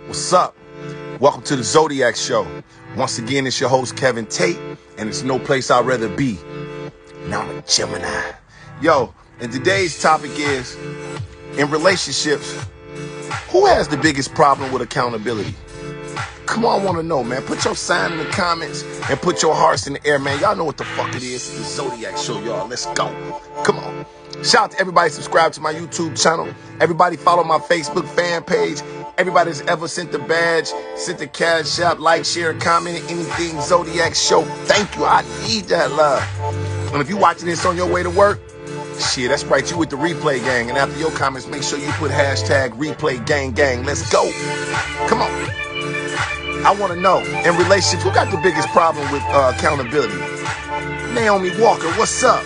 What's up? Welcome to the Zodiac Show. Once again, it's your host, Kevin Tate, and it's no place I'd rather be. Now I'm a Gemini. Yo, and today's topic is, in relationships, who has the biggest problem with accountability? Come on, I want to know, man. Put your sign in the comments and put your hearts in the air, man. Y'all know what the fuck it is. It's the Zodiac Show, y'all. Let's go. Come on. Shout out to everybody subscribe to my YouTube channel. Everybody follow my Facebook fan page. Everybody that's ever sent the badge, sent the cash app, like, share, comment, anything Zodiac Show. Thank you. I need that love. And if you're watching this on your way to work, shit, that's right. You with the replay gang. And after your comments, make sure you put hashtag replay gang. Let's go. Come on. I want to know, in relationships, who got the biggest problem with accountability? Naomi Walker, what's up?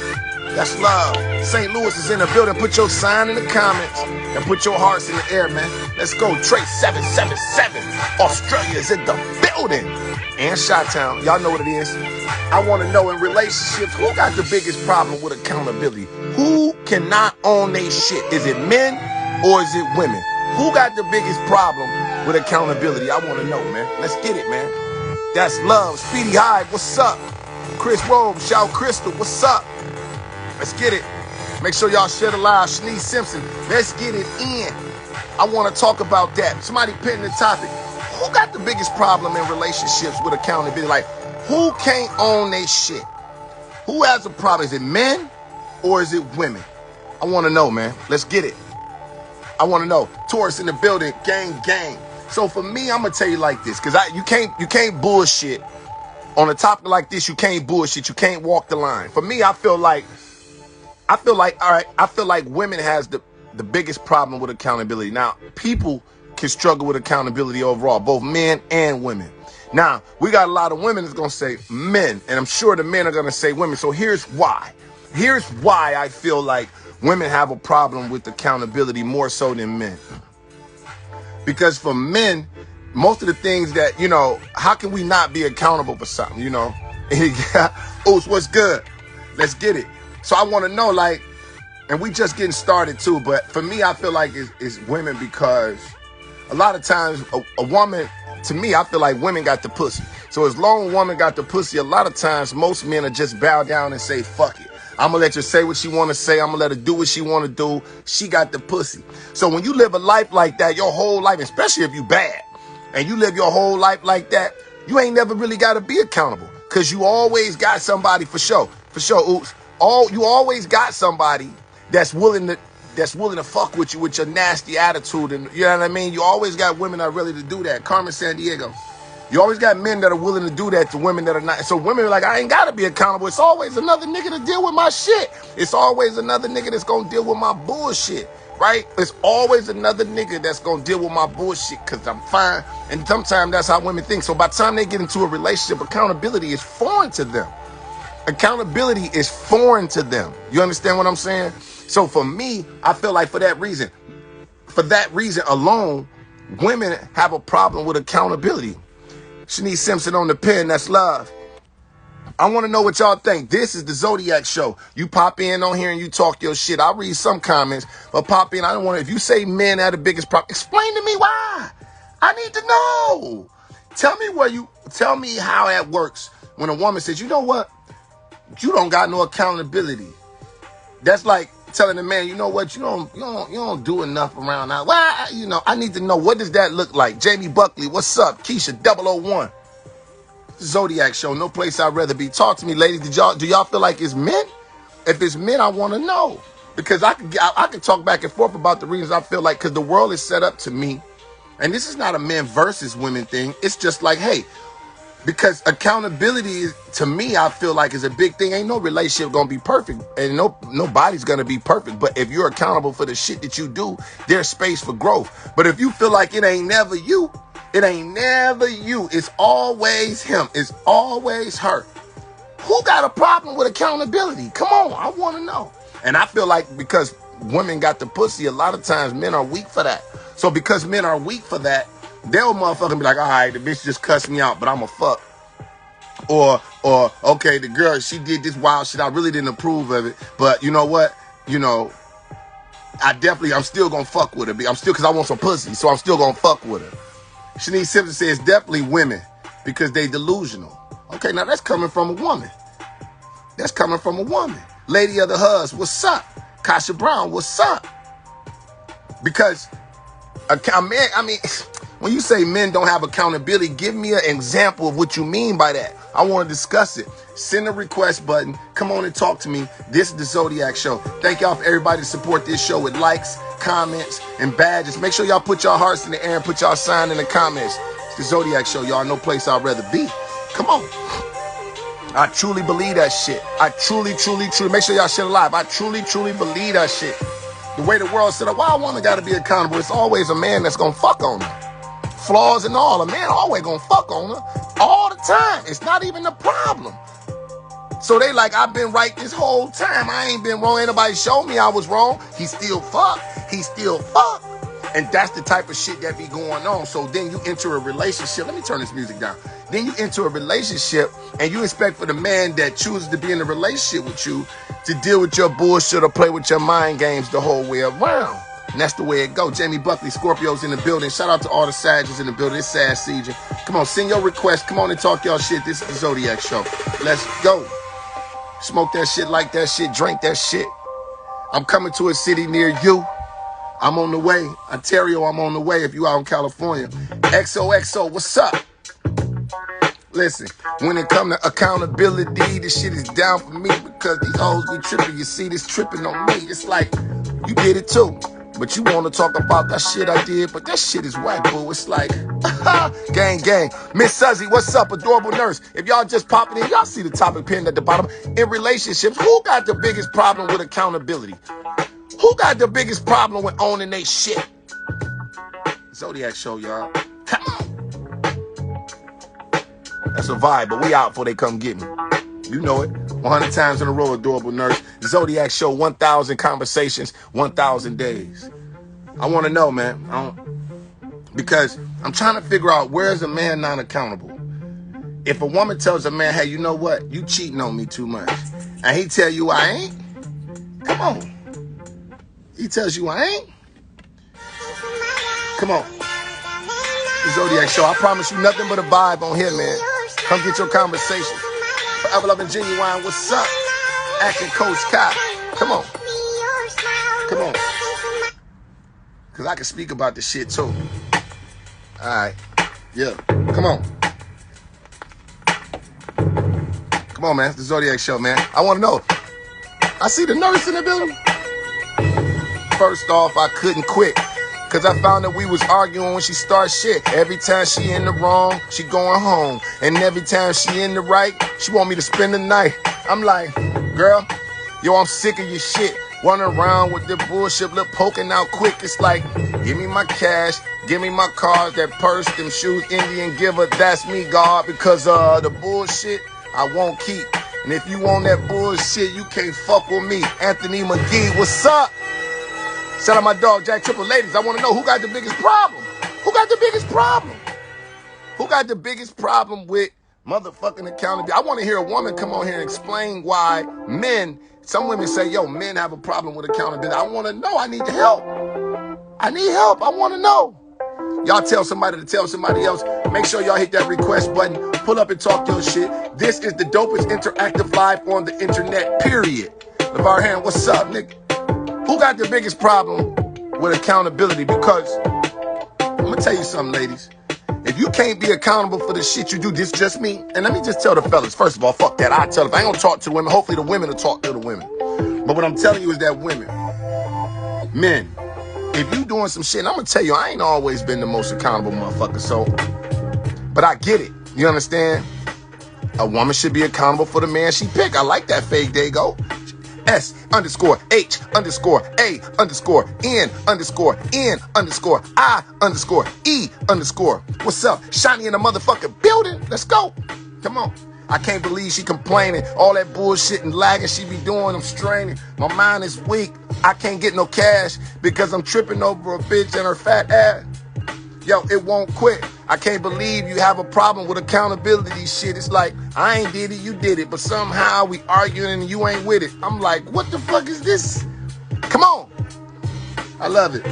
That's love. St. Louis is in the building. Put your sign in the comments and put your hearts in the air, man. Let's go. Trey 777. Australia is in the building. And Chi-Town. Y'all know what it is. I want to know, in relationships, who got the biggest problem with accountability? Who cannot own their shit? Is it men or is it women? Who got the biggest problem with accountability? I want to know, man. Let's get it, man. That's love. Speedy Hyde, what's up? Chris Rome, Shout Crystal, what's up? Let's get it. Make sure y'all share the live. Shanice Simpson, let's get it in. I want to talk about that. Somebody pin the topic. Who got the biggest problem in relationships with accountability? Like, who can't own their shit? Who has a problem? Is it men or is it women? I want to know, man. Let's get it. I want to know. Taurus in the building, gang. So for me, I'm gonna tell you like this, because you can't bullshit on a topic like this. You can't bullshit. You can't walk the line. For me, I feel like women has the biggest problem with accountability. Now, people can struggle with accountability overall, both men and women. Now, we got a lot of women that's gonna say men, and I'm sure the men are gonna say women. So here's why. Here's why I feel like women have a problem with accountability more so than men. Because for men, most of the things that, how can we not be accountable for something, Oops, what's good? Let's get it. So I want to know, like, and we just getting started too, but for me, I feel like it's women, because a lot of times a woman, to me, I feel like women got the pussy. So as long as a woman got the pussy, a lot of times most men are just bow down and say, fuck it. I'm going to let her say what she want to say. I'm going to let her do what she want to do. She got the pussy. So when you live a life like that, your whole life, especially if you bad, and you live your whole life like that, you ain't never really got to be accountable, because you always got somebody for sure. Oops. You always got somebody that's willing to fuck with you with your nasty attitude. And you know what I mean? You always got women that are ready to do that. Carmen San Diego. You always got men that are willing to do that to women that are not. So women are like, I ain't got to be accountable. It's always another nigga to deal with my shit. It's always another nigga that's going to deal with my bullshit, right? It's always another nigga that's going to deal with my bullshit because I'm fine. And sometimes that's how women think. So by the time they get into a relationship, accountability is foreign to them. Accountability is foreign to them. You understand what I'm saying? So for me, I feel like for that reason alone, women have a problem with accountability. Shanice Simpson on the pen, that's love. I want to know what y'all think. This is the Zodiac Show. You pop in on here and you talk your shit. I'll read some comments, but pop in. I don't want to, if you say men are the biggest problem, explain to me why. I need to know. Tell me how that works when a woman says, you know what? You don't got no accountability. That's like telling a man, you know what? You don't do enough around now. Why? I need to know, what does that look like? Jamie Buckley, what's up? Keisha 001. Zodiac Show, no place I'd rather be. Talk to me, ladies. Do y'all feel like it's men? If it's men, I want to know, because I can talk back and forth about the reasons I feel like, because the world is set up to me, and this is not a men versus women thing. It's just like, hey, because accountability is, to me, I feel like is a big thing. Ain't no relationship gonna be perfect, and nobody's gonna be perfect. But if you're accountable for the shit that you do, there's space for growth. But if you feel like it ain't never you, it's always him, it's always her. Who got a problem with accountability? Come on, I want to know. And I feel like because women got the pussy, a lot of times men are weak for that. So because men are weak for that, they'll motherfucking be like, all right, the bitch just cussed me out, but I'm a fuck. Or okay, the girl, she did this wild shit. I really didn't approve of it, but you know what? I'm still gonna fuck with her. Because I want some pussy, so I'm still gonna fuck with her. Shanice Simpson says definitely women because they delusional. Okay, now that's coming from a woman. That's coming from a woman. Lady of the Huz, what's up? Kasha Brown, what's up? Because when you say men don't have accountability, give me an example of what you mean by that. I want to discuss it. Send a request button. Come on and talk to me. This is the Zodiac Show. Thank y'all for everybody to support this show with likes, comments, and badges. Make sure y'all put y'all hearts in the air and put y'all sign in the comments. It's the Zodiac Show, y'all. No place I'd rather be. Come on. I truly believe that shit. I truly. Make sure y'all share it live. I truly believe that shit. The way the world set up, why a woman got to be accountable? It's always a man that's going to fuck on her. Flaws and all. A man always going to fuck on her all the time. It's not even a problem. So they like, I've been right this whole time. I ain't been wrong. Ain't nobody showed me I was wrong. He still fuck. And that's the type of shit that be going on. So then you enter a relationship. Let me turn this music down. Then you enter a relationship and you expect for the man that chooses to be in a relationship with you to deal with your bullshit or play with your mind games the whole way around. And that's the way it goes. Jamie Buckley, Scorpio's in the building. Shout out to all the Sagittarius in the building. It's Sag season. Come on, send your requests. Come on and talk y'all shit. This is the Zodiac Show. Let's go. Smoke that shit, like that shit, drink that shit. I'm coming to a city near you. I'm on the way. Ontario, I'm on the way if you out in California. XOXO, what's up? Listen, when it come to accountability, this shit is down for me because these hoes be tripping. You see this tripping on me. It's like, you did it too. But you want to talk about that shit I did, but that shit is whack, boo. It's like, gang. Miss Suzzy, what's up, adorable nurse? If y'all just popping in, y'all see the topic pinned at the bottom. In relationships, who got the biggest problem with accountability? Who got the biggest problem with owning they shit? Zodiac Show, y'all. Come on. That's a vibe, but we out before they come get me. You know it. 100 times in a row, adorable nurse. Zodiac Show, 1,000 conversations, 1,000 days. I want to know, man. Because I'm trying to figure out, where is a man not accountable? If a woman tells a man, hey, you know what? You cheating on me too much. And he tell you I ain't? Come on. He tells you I ain't? Come on. The Zodiac Show. I promise you nothing but a vibe on here, man. Come get your conversation. Forever loving genuine. What's up? Acting Coach Kai. Come on. Come on. Because I can speak about this shit too. All right. Yeah. Come on. Come on, man. It's the Zodiac Show, man. I want to know. I see the nurse in the building. First off, I couldn't quit. Cause I found that we was arguing when she start shit. Every time she in the wrong, she going home. And every time she in the right, she want me to spend the night. I'm like, girl, yo, I'm sick of your shit. Running around with the bullshit, lip poking out quick. It's like, give me my cash, give me my cars, that purse, them shoes, Indian giver, that's me, God. Because the bullshit, I won't keep. And if you want that bullshit, you can't fuck with me. Anthony McGee, what's up? Shout out my dog, Jack Triple. Ladies, I want to know, who got the biggest problem? Who got the biggest problem? Who got the biggest problem with motherfucking accountability? I want to hear a woman come on here and explain why some women say, yo, men have a problem with accountability. I want to know. I need help. I need help. I want to know. Y'all tell somebody to tell somebody else. Make sure y'all hit that request button. Pull up and talk your shit. This is the dopest interactive live on the internet, period. LeVar Hand, what's up, nigga? Who got the biggest problem with accountability? Because I'm going to tell you something, ladies. If you can't be accountable for the shit you do, this just me. And let me just tell the fellas, first of all, fuck that. I ain't going to talk to the women. Hopefully the women will talk to the women. But what I'm telling you is that men, if you doing some shit, and I'm going to tell you, I ain't always been the most accountable motherfucker. So, but I get it. You understand? A woman should be accountable for the man she pick. I like that fake Dago. S_H_A_N_N_I_E_. What's up? Shiny in the motherfucking building. Let's go. Come on. I can't believe she complaining. All that bullshit and lagging she be doing. I'm straining. My mind is weak. I can't get no cash because I'm tripping over a bitch and her fat ass. Yo, it won't quit. I can't believe you have a problem with accountability shit. It's like, I ain't did it, you did it. But somehow we arguing and you ain't with it. I'm like, what the fuck is this? Come on. I love it.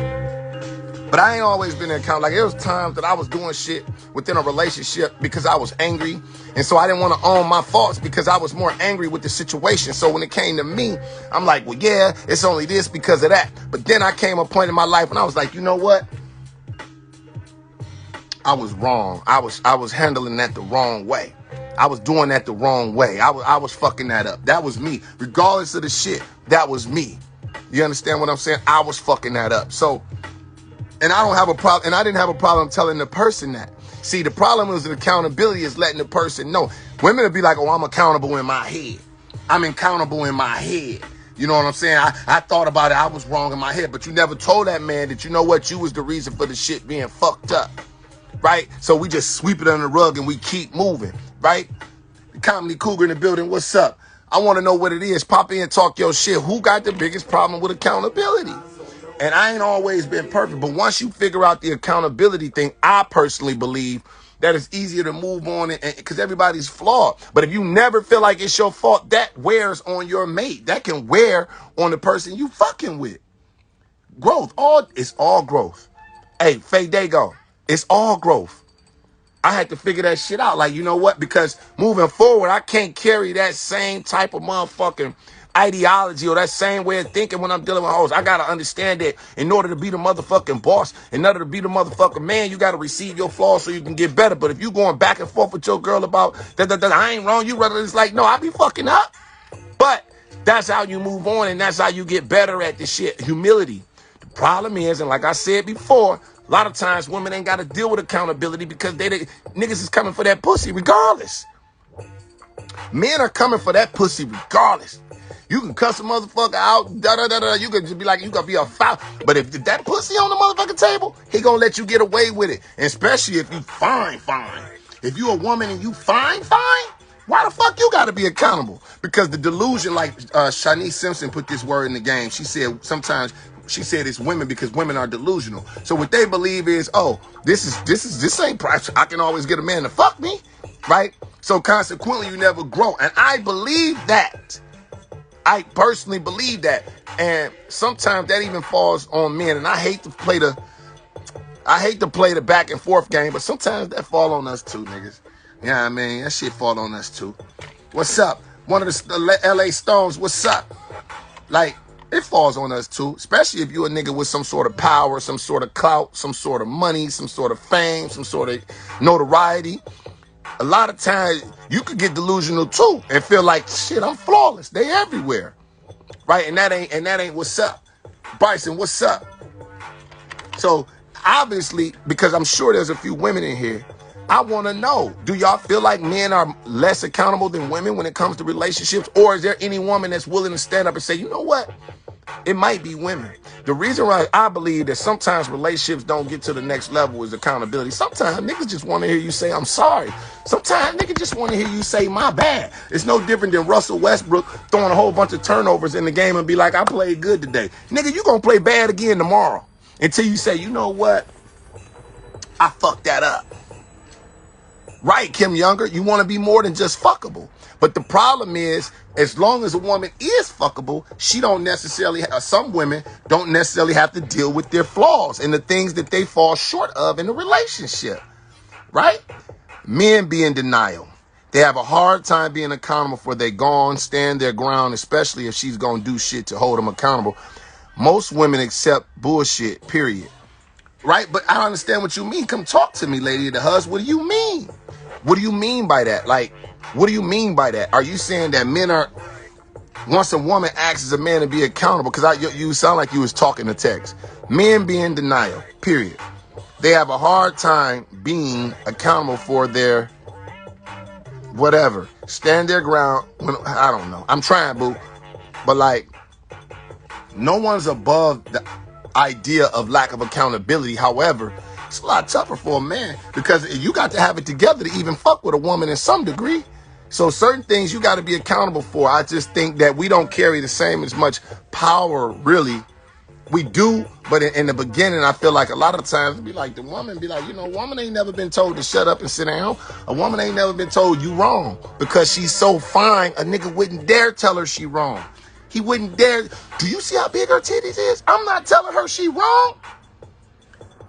But I ain't always been in account. Like, there was times that I was doing shit within a relationship because I was angry. And so I didn't want to own my faults because I was more angry with the situation. So when it came to me, I'm like, well, yeah, it's only this because of that. But then I came a point in my life and I was like, you know what? I was wrong. I was handling that the wrong way. I was doing that the wrong way. I was fucking that up. That was me. Regardless of the shit, that was me. You understand what I'm saying? I was fucking that up. So, and I don't have a problem, and I didn't have a problem telling the person that. See, the problem is the accountability is letting the person know. Women will be like, oh, I'm accountable in my head. I'm accountable in my head. You know what I'm saying? I thought about it. I was wrong in my head. But you never told that man that, you know what, you was the reason for the shit being fucked up. Right? So we just sweep it under the rug and we keep moving. Right? The Comedy Cougar in the building. What's up? I want to know what it is. Pop in, talk your shit. Who got the biggest problem with accountability? And I ain't always been perfect, but once you figure out the accountability thing, I personally believe that it's easier to move on because everybody's flawed. But if you never feel like it's your fault, that wears on your mate. That can wear on the person you fucking with. Growth. It's all growth. Hey, Faye Dago, it's all growth. I had to figure that shit out. Like, you know what? Because moving forward, I can't carry that same type of motherfucking ideology or that same way of thinking when I'm dealing with hoes. I got to understand that in order to be the motherfucking boss, in order to be the motherfucking man, you got to receive your flaws so you can get better. But if you going back and forth with your girl about that, I ain't wrong, you rather, it's like, no, I be fucking up. But that's how you move on and that's how you get better at this shit. Humility. The problem is, and like I said before, a lot of times women ain't got to deal with accountability because niggas is coming for that pussy regardless. Men are coming for that pussy regardless. You can cuss a motherfucker out, You can just be like, you gonna be a foul. But if that pussy on the motherfucking table, he gonna let you get away with it. And especially if you fine. If you a woman and you fine, why the fuck you gotta be accountable? Because the delusion, like Shanice Simpson put this word in the game. She said sometimes it's women because women are delusional. So what they believe is, oh, this ain't price. I can always get a man to fuck me, right? So consequently, you never grow. And I believe that. I personally believe that. And sometimes that even falls on men. And I hate to play the back and forth game, but sometimes that fall on us too, niggas. You know what I mean? That shit fall on us too. What's up? One of the LA Stones, what's up? Like, it falls on us too, especially if you a nigga with some sort of power, some sort of clout, some sort of money, some sort of fame, some sort of notoriety. A lot of times you could get delusional too and feel like, shit, I'm flawless. They everywhere. Right? And that ain't what's up. Bryson, what's up? So obviously, because I'm sure there's a few women in here, I want to know, do y'all feel like men are less accountable than women when it comes to relationships? Or is there any woman that's willing to stand up and say, you know what? It might be women. The reason why I believe that sometimes relationships don't get to the next level is accountability. Sometimes niggas just want to hear you say, I'm sorry. Sometimes niggas just want to hear you say, my bad. It's no different than Russell Westbrook throwing a whole bunch of turnovers in the game and be like, I played good today. Nigga, you gonna play bad again tomorrow until you say, you know what? I fucked that up. Right, Kim Younger, you want to be more than just fuckable. But the problem is, as long as a woman is fuckable, some women don't necessarily have to deal with their flaws and the things that they fall short of in a relationship. Right? Men be in denial. They have a hard time being accountable for they gone, stand their ground, especially if she's going to do shit to hold them accountable. Most women accept bullshit, period. Right? But I don't understand what you mean. Come talk to me, lady of the hus. What do you mean? What do you mean by that? Like, what do you mean by that? Are you saying that men are, once a woman asks a man to be accountable, because you sound like you was talking to text. Men be in denial, period. They have a hard time being accountable for their whatever. Stand their ground. I don't know. I'm trying, boo. But like, no one's above the idea of lack of accountability. However, it's a lot tougher for a man because you got to have it together to even fuck with a woman in some degree. So certain things you got to be accountable for. I just think that we don't carry the same as much power, really. We do, but in the beginning, I feel like a lot of times it'd be like the woman be like, woman ain't never been told to shut up and sit down. A woman ain't never been told you wrong because she's so fine. A nigga wouldn't dare tell her she wrong. He wouldn't dare. Do you see how big her titties is? I'm not telling her she wrong.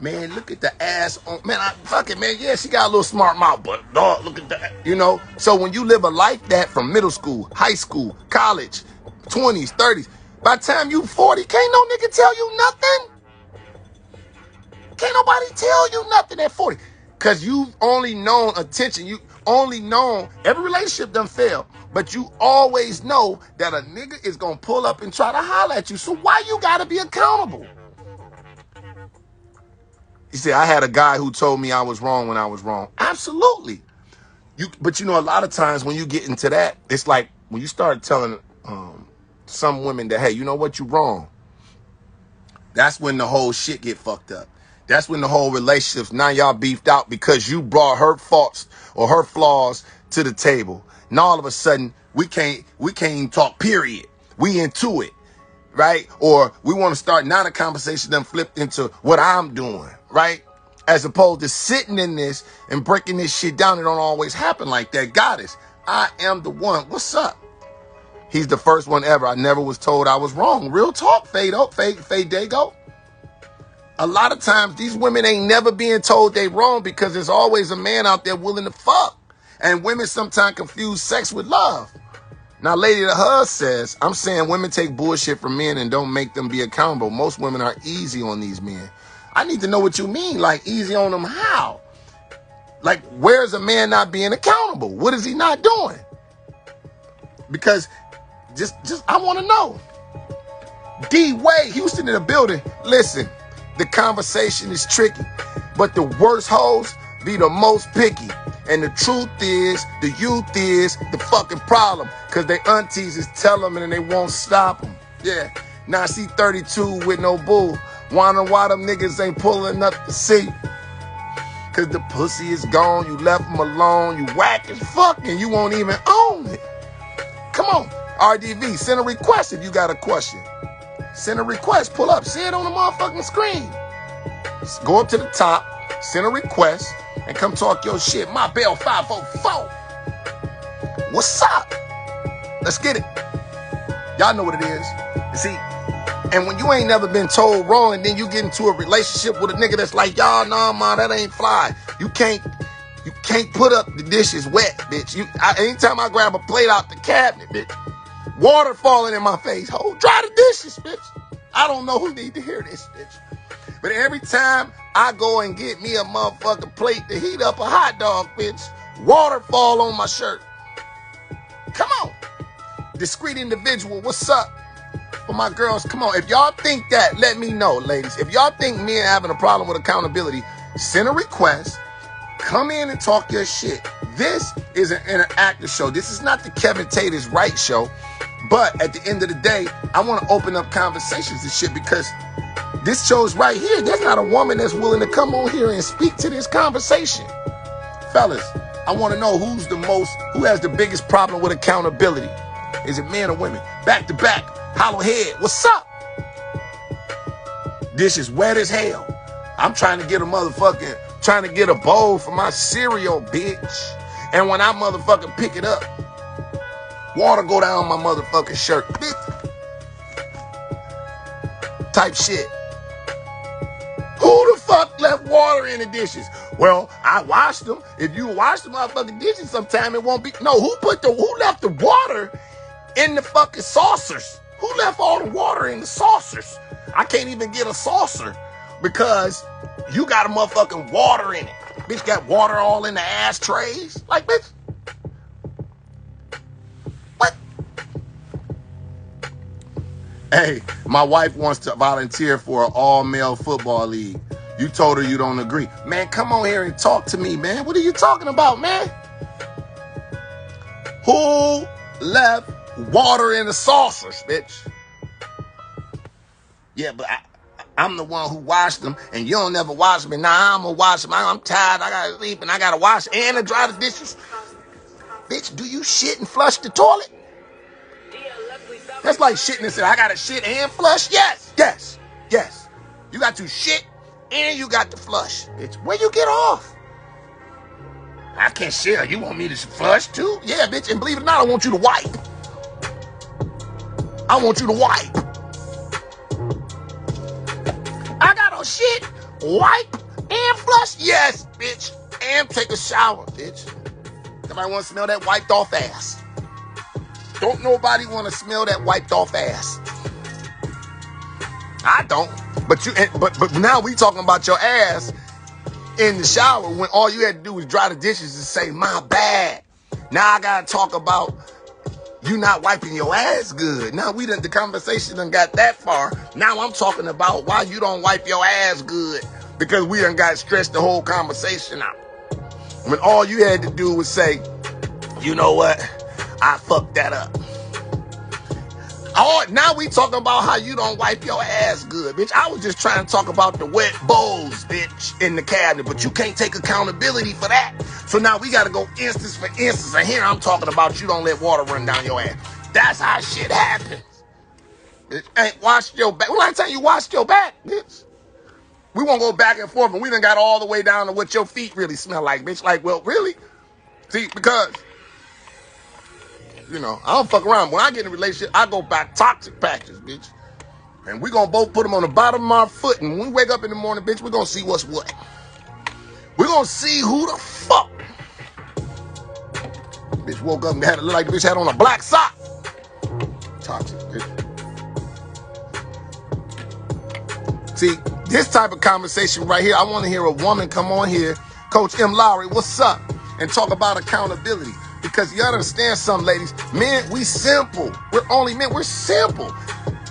Man, look at the ass on, man, fuck it, man. Yeah, she got a little smart mouth, but dog, look at that. You know? So when you live a life that from middle school, high school, college, 20s, 30s, by the time you 40, can't no nigga tell you nothing. Can't nobody tell you nothing at 40. Because you've only known attention. You only known, every relationship done fail. But you always know that a nigga is going to pull up and try to holler at you. So why you got to be accountable? He said, I had a guy who told me I was wrong when I was wrong. Absolutely. But you know, a lot of times when you get into that, it's like when you start telling some women that, hey, you know what, you wrong. That's when the whole shit get fucked up. That's when the whole relationships, now y'all beefed out because you brought her faults or her flaws to the table. And all of a sudden, we can't even talk, period. We into it, right? Or we want to start, now the conversation then flipped into what I'm doing, right? As opposed to sitting in this and breaking this shit down. It don't always happen like that. Goddess, I am the one. What's up? He's the first one ever. I never was told I was wrong. Real talk, Dago. A lot of times these women ain't never being told they wrong because there's always a man out there willing to fuck. And women sometimes confuse sex with love. Now, Lady the Hug says, I'm saying women take bullshit from men and don't make them be accountable. Most women are easy on these men. I need to know what you mean. Like, easy on them how? Like, where's a man not being accountable? What is he not doing? Because just I want to know. D. Wade, Houston in the building. Listen, the conversation is tricky, but the worst hoes be the most picky. And the truth is, the youth is the fucking problem. Because they aunties is tell them and they won't stop them. Yeah. Now I see 32 with no boo. Wondering why them niggas ain't pulling up to see. Because the pussy is gone. You left them alone. You whack as fuck and you won't even own it. Come on. RDV, send a request if you got a question. Send a request. Pull up. See it on the motherfucking screen. Just go up to the top. Send a request. And come talk your shit. My bell 544. What's up? Let's get it. Y'all know what it is. You see, and when you ain't never been told wrong and then you get into a relationship with a nigga that's like, y'all, nah, man, that ain't fly. You can't put up the dishes wet, bitch. Anytime I grab a plate out the cabinet, bitch, water falling in my face. Oh, dry the dishes, bitch. I don't know who need to hear this, bitch. But every time I go and get me a motherfucking plate to heat up a hot dog, bitch, water fall on my shirt. Come on. Discreet individual, what's up? For my girls, come on. If y'all think that, let me know, ladies. If y'all think men having a problem with accountability, send a request. Come in and talk your shit. This is an interactive show. This is not the Kevin Tate is Right show. But at the end of the day, I want to open up conversations and shit because this show's right here. There's not a woman that's willing to come on here and speak to this conversation. Fellas, I want to know who has the biggest problem with accountability. Is it men or women? Back to back, hollow head, what's up? Dish is wet as hell. I'm trying to get a bowl for my cereal, bitch. And when I motherfucking pick it up, water go down my motherfucking shirt, bitch. Type shit. Who the fuck left water in the dishes? Well, I washed them. If you wash the motherfucking dishes sometime, it won't be. No, who left the water in the fucking saucers? Who left all the water in the saucers? I can't even get a saucer because you got a motherfucking water in it. Bitch got water all in the ashtrays. Like, bitch. What? Hey, my wife wants to volunteer for an all-male football league. You told her you don't agree. Man, come on here and talk to me, man. What are you talking about, man? Who left water in the saucers, bitch? Yeah, but I'm the one who washed them, and you don't never wash them. Nah, I'm gonna wash them. I'm tired. I gotta sleep, and I gotta wash and to dry the dishes. Bitch, do you shit and flush the toilet? That's like shitting and saying, I gotta shit and flush? Yes. You got to shit and you got to flush. Bitch, where you get off? I can't share. You want me to flush too? Yeah, bitch, and believe it or not, I want you to wipe. I want you to wipe. I got a shit Wipe and flush? Yes, bitch. And take a shower, bitch. Nobody want to smell that wiped off ass. Don't nobody want to smell that wiped off ass. I don't. But now we talking about your ass in the shower when all you had to do was dry the dishes and say, my bad. Now I gotta talk about you not wiping your ass good. Now the conversation done got that far. Now I'm talking about why you don't wipe your ass good. Because we done got stretched the whole conversation out. When all you had to do was say, you know what? I fucked that up. Oh, now we talking about how you don't wipe your ass good, bitch. I was just trying to talk about the wet bowls, bitch, in the cabinet, but you can't take accountability for that. So now we got to go instance for instance, and here I'm talking about you don't let water run down your ass. That's how shit happens. Bitch, ain't washed your back. Well, last time you washed your back, bitch? We won't go back and forth, and we done got all the way down to what your feet really smell like, bitch. Like, well, really? See, because, you know, I don't fuck around. When I get in a relationship, I go back toxic patches, bitch. And we gonna both put them on the bottom of our foot, and when we wake up in the morning, bitch, we gonna see what's what. We gonna see who the fuck. Bitch woke up and had it look like the bitch had on a black sock. Toxic, bitch. See, this type of conversation right here, I want to hear a woman come on here, Coach M. Lowry, what's up? And talk about accountability. Because you gotta understand something, ladies. Men, we simple. We're only men. We're simple.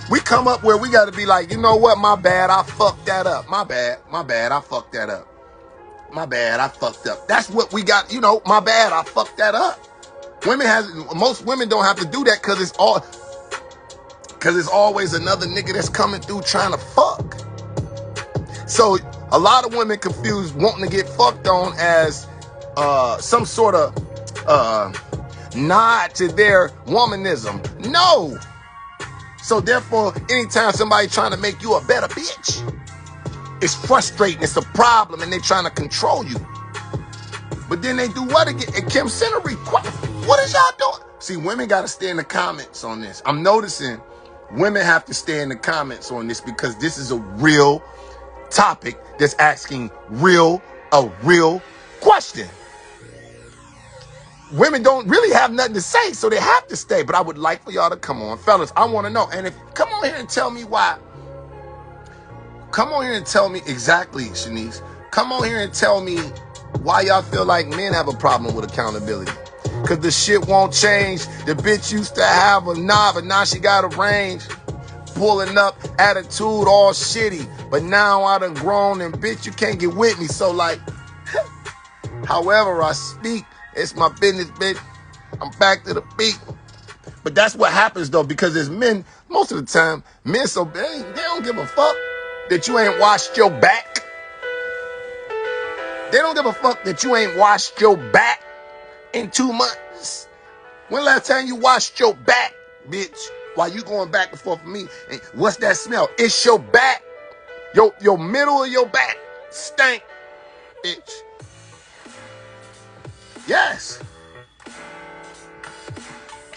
We come up where we gotta be like, you know what? My bad. I fucked that up. My bad. I fucked that up. My bad. I fucked up. That's what we got. You know, my bad. I fucked that up. Most women don't have to do that because it's always another nigga that's coming through trying to fuck. So a lot of women confuse wanting to get fucked on as some sort of nod to their womanism. No. So therefore, anytime somebody trying to make you a better bitch, it's frustrating. It's a problem, and they trying to control you. But then they do what again? And Kim Center, what is y'all doing? See, women got to stay in the comments on this. I'm noticing women have to stay in the comments on this because this is a real topic that's asking a real question. Women don't really have nothing to say, so they have to stay. But I would like for y'all to come on. Fellas, I want to know. And come on here and tell me why. Come on here and tell me exactly, Shanice. Come on here and tell me why y'all feel like men have a problem with accountability. Because the shit won't change. The bitch used to have a knob, but now she got a range. Pulling up, attitude all shitty. But now I done grown and bitch, you can't get with me. So like, however I speak, it's my business, bitch. I'm back to the beat. But that's what happens though, because as men, most of the time, men so big, they don't give a fuck that you ain't washed your back. They don't give a fuck that you ain't washed your back in 2 months. When last time you washed your back, bitch? While you going back and forth with me, and what's that smell? It's your back. Your middle of your back stank, bitch. Yes.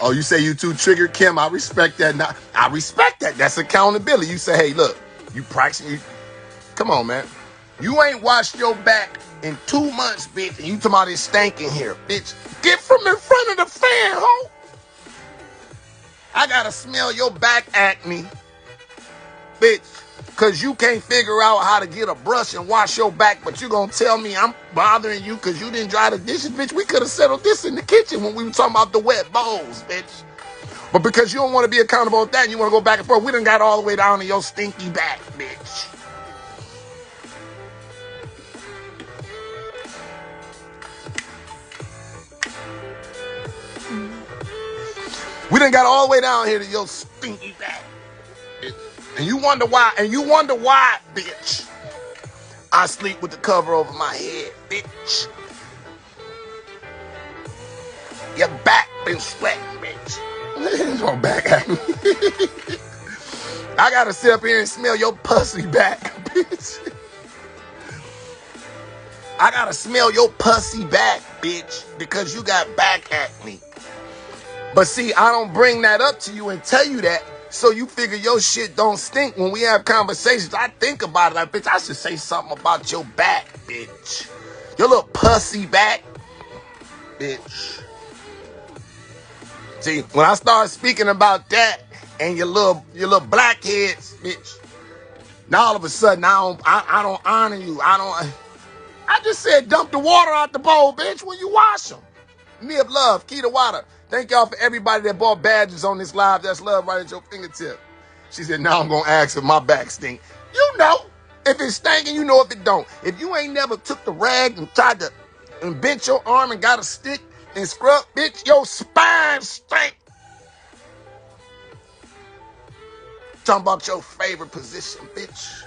Oh, you say you too triggered, Kim? I respect that. Now, I respect that. That's accountability. You say, hey, look, you practicing. Come on, man. You ain't washed your back in 2 months, bitch, and you talking about it stanking here, bitch. Get from in front of the fan, ho. I gotta smell your back acne, bitch, because you can't figure out how to get a brush and wash your back, but you gonna tell me I'm bothering you because you didn't dry the dishes, bitch. We could have settled this in the kitchen when we were talking about the wet bowls, bitch. But because you don't want to be accountable with that and you want to go back and forth, we done got all the way down to your stinky back, bitch. We done got all the way down here to your stinky back. And you wonder why, bitch. I sleep with the cover over my head, bitch. Your back been sweating, bitch. Your back acne. I gotta sit up here and smell your pussy back, bitch. I gotta smell your pussy back, bitch, because you got back acne. But see, I don't bring that up to you and tell you that So you figure your shit don't stink when we have conversations. I think about it like, bitch, I should say something about your back, bitch. Your little pussy back, bitch. See, when I start speaking about that and your little blackheads, bitch, now all of a sudden I don't honor you. I just said dump the water out the bowl, bitch, when you wash them. Me of love, Keita Water. Thank y'all for everybody that bought badges on this live. That's love right at your fingertip. She said, now I'm going to ask if my back stink. You know. If it's stinking, you know if it don't. If you ain't never took the rag and tried to and bent your arm and got a stick and scrub, bitch, your spine stink. Talking about your favorite position, bitch.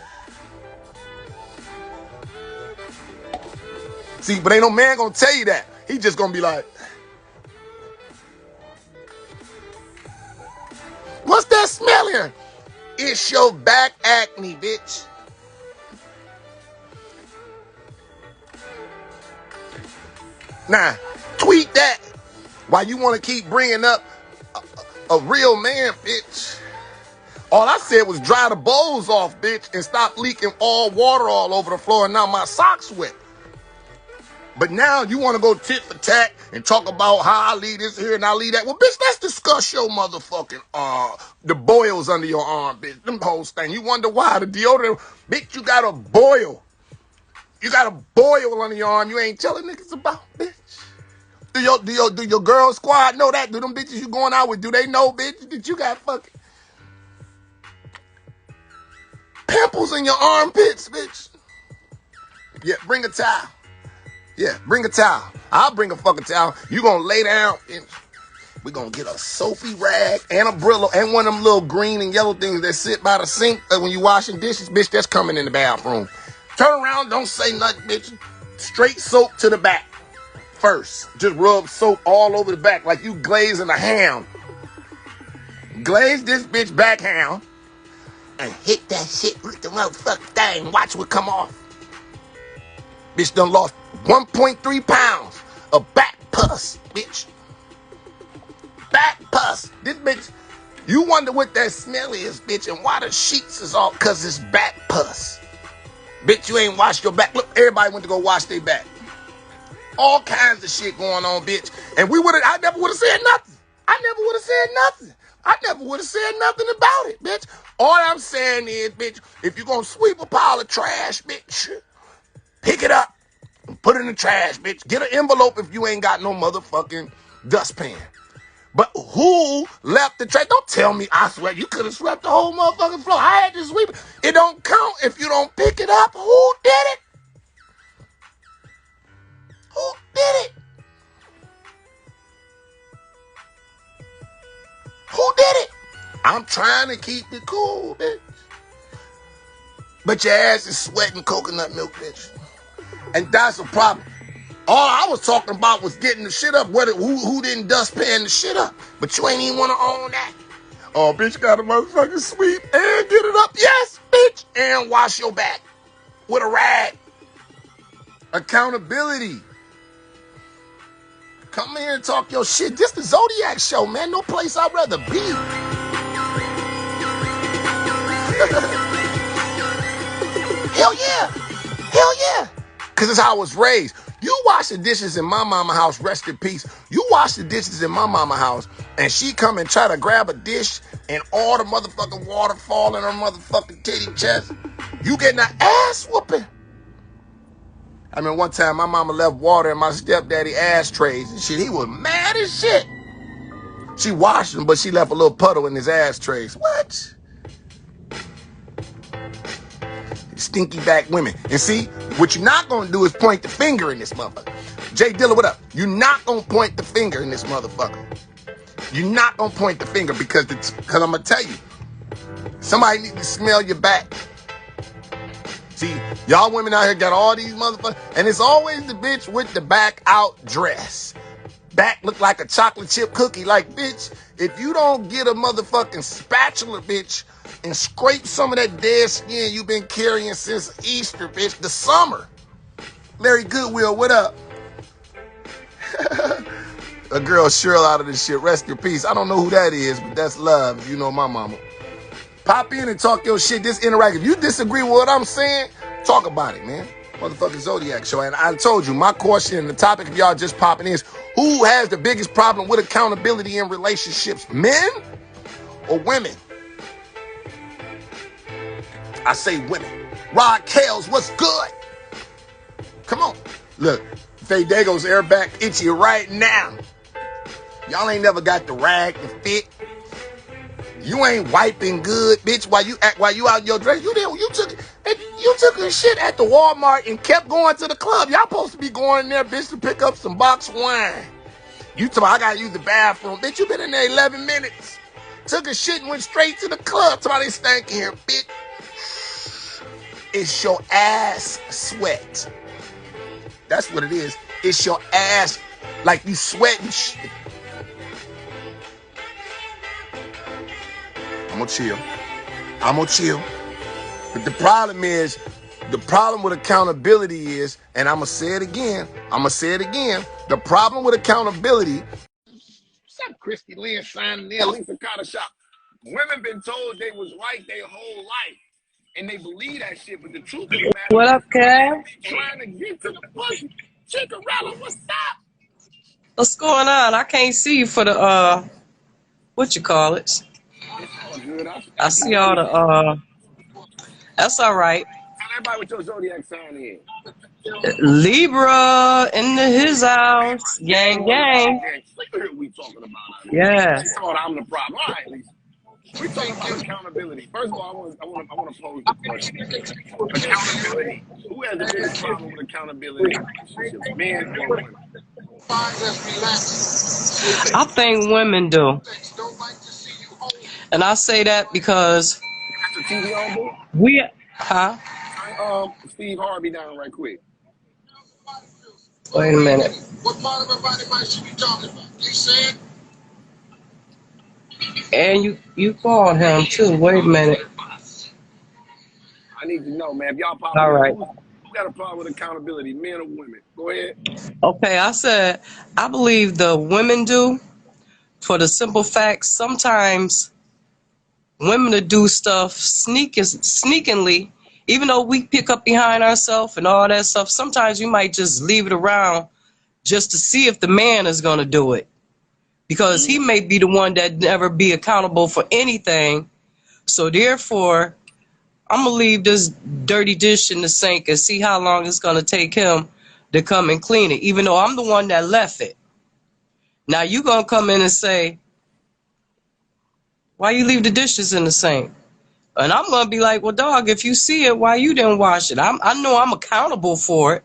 See, but ain't no man going to tell you that. He just going to be like, what's that smell here? It's your back acne, bitch. Nah, tweet that. Why you want to keep bringing up a real man, bitch? All I said was dry the bowls off, bitch, and stop leaking all water all over the floor and now my socks wet. But now you want to go tit for tat and talk about how I leave this here and I leave that. Well, bitch, let's discuss your motherfucking, the boils under your arm, bitch. Them hoes thing. You wonder why the deodorant, bitch, you got a boil. You got a boil under your arm you ain't telling niggas about, bitch. Do your girl squad know that? Do them bitches you going out with, do they know, bitch, that you got fucking pimples in your armpits, bitch? Yeah, bring a towel. Yeah, bring a towel. I'll bring a fucking towel. You gonna lay down and we gonna get a soapy rag and a Brillo and one of them little green and yellow things that sit by the sink when you washing dishes, bitch, that's coming in the bathroom. Turn around, don't say nothing, bitch. Straight soap to the back first. Just rub soap all over the back like you glazing a ham. Glaze this bitch back ham and hit that shit with the motherfucking thing. Watch what come off. Bitch done lost 1.3 pounds of back pus, bitch. Back pus. This bitch, you wonder what that smell is, bitch, and why the sheets is all, cause it's back pus. Bitch, you ain't washed your back. Look, everybody went to go wash their back. All kinds of shit going on, bitch. And I never would have said nothing. I never would have said nothing. I never would have said nothing about it, bitch. All I'm saying is, bitch, if you're gonna sweep a pile of trash, bitch, pick it up and put it in the trash, bitch. Get an envelope if you ain't got no motherfucking dustpan. But who left the trash? Don't tell me, I swear, you could have swept the whole motherfucking floor. I had to sweep it. It don't count if you don't pick it up. Who did it? Who did it? Who did it? I'm trying to keep it cool, bitch. But your ass is sweating coconut milk, bitch. And that's a problem. All I was talking about was getting the shit up. Who didn't dustpan the shit up? But you ain't even want to own that. Oh, bitch, got a motherfucking sweep and get it up. Yes, bitch. And wash your back with a rag. Accountability. Come here and talk your shit. This the Zodiac show, man. No place I'd rather be. Hell yeah. Hell yeah. Because it's how I was raised. You wash the dishes in my mama house, rest in peace. You wash the dishes in my mama house, and she come and try to grab a dish, and all the motherfucking water fall in her motherfucking titty chest. You getting an ass whooping. I mean, one time my mama left water in my stepdaddy ashtrays and shit. He was mad as shit. She washed them, but she left a little puddle in his ashtrays. What? Stinky back women. And see, what you're not going to do is point the finger in this motherfucker. Jay Dilla, what up? You're not going to point the finger in this motherfucker. You're not going to point the finger because I'm going to tell you, somebody need to smell your back. See, y'all women out here got all these motherfuckers, and it's always the bitch with the back out dress. Back look like a chocolate chip cookie. Like, bitch, if you don't get a motherfucking spatula, bitch, and scrape some of that dead skin you've been carrying since Easter, bitch, the summer. Larry Goodwill, what up? A girl Cheryl out of this shit. Rest in peace. I don't know who that is, but that's love. You know my mama. Pop in and talk your shit. This interactive. If you disagree with what I'm saying, talk about it, man. Motherfucking Zodiac show. And I told you, my question and the topic of y'all just popping is, who has the biggest problem with accountability in relationships, men or women? I say women. Rod Kales, what's good? Come on. Look, Faye Dago's air back itchy right now. Y'all ain't never got the rag to fit. You ain't wiping good, bitch. While you out in your dress, you took a shit at the Walmart and kept going to the club. Y'all supposed to be going in there, bitch, to pick up some box wine. You talking, I gotta use the bathroom, bitch. You been in there 11 minutes. Took a shit and went straight to the club. Somebody stank here, bitch. It's your ass sweat. That's what it is. It's your ass, like you sweating shit. I'm gonna chill. But the problem with accountability is, and I'm gonna say it again. The problem with accountability. What's up, Christy Lynn signing in, Lisa Carter Shop? Women been told they was right their whole life. And they believe that shit, but the truth of the matter What up, Kev? trying to get to the pussy. Chickarella, what's up? What's going on? I can't see you for the what you call it? It's all good. I see all the that's all right. Tell everybody what your Zodiac sign is. Libra in his house. Gang. Look at what we talking about. Yeah. They thought I'm the problem. All right, Lisa. We're talking about accountability. First of all, I want to pose the question. Accountability. Who has the biggest problem with accountability in relationships, men or women? I think women do. And I say that because That's the TV on board? Steve Harvey down right quick. Wait a minute. What part of her body might she be talking about? You said? And you called him too. Wait a minute. I need to know, man. If y'all pop All right. who got a problem with accountability, men or women? Go ahead. Okay, I said I believe the women do, for the simple fact sometimes women to do stuff sneakingly, even though we pick up behind ourselves and all that stuff. Sometimes you might just leave it around just to see if the man is going to do it, because he may be the one that never be accountable for anything. So therefore, I'm going to leave this dirty dish in the sink and see how long it's going to take him to come and clean it, even though I'm the one that left it. Now you going to come in and say, why you leave the dishes in the sink? And I'm going to be like, well, dog, if you see it, why you didn't wash it? I know I'm accountable for it.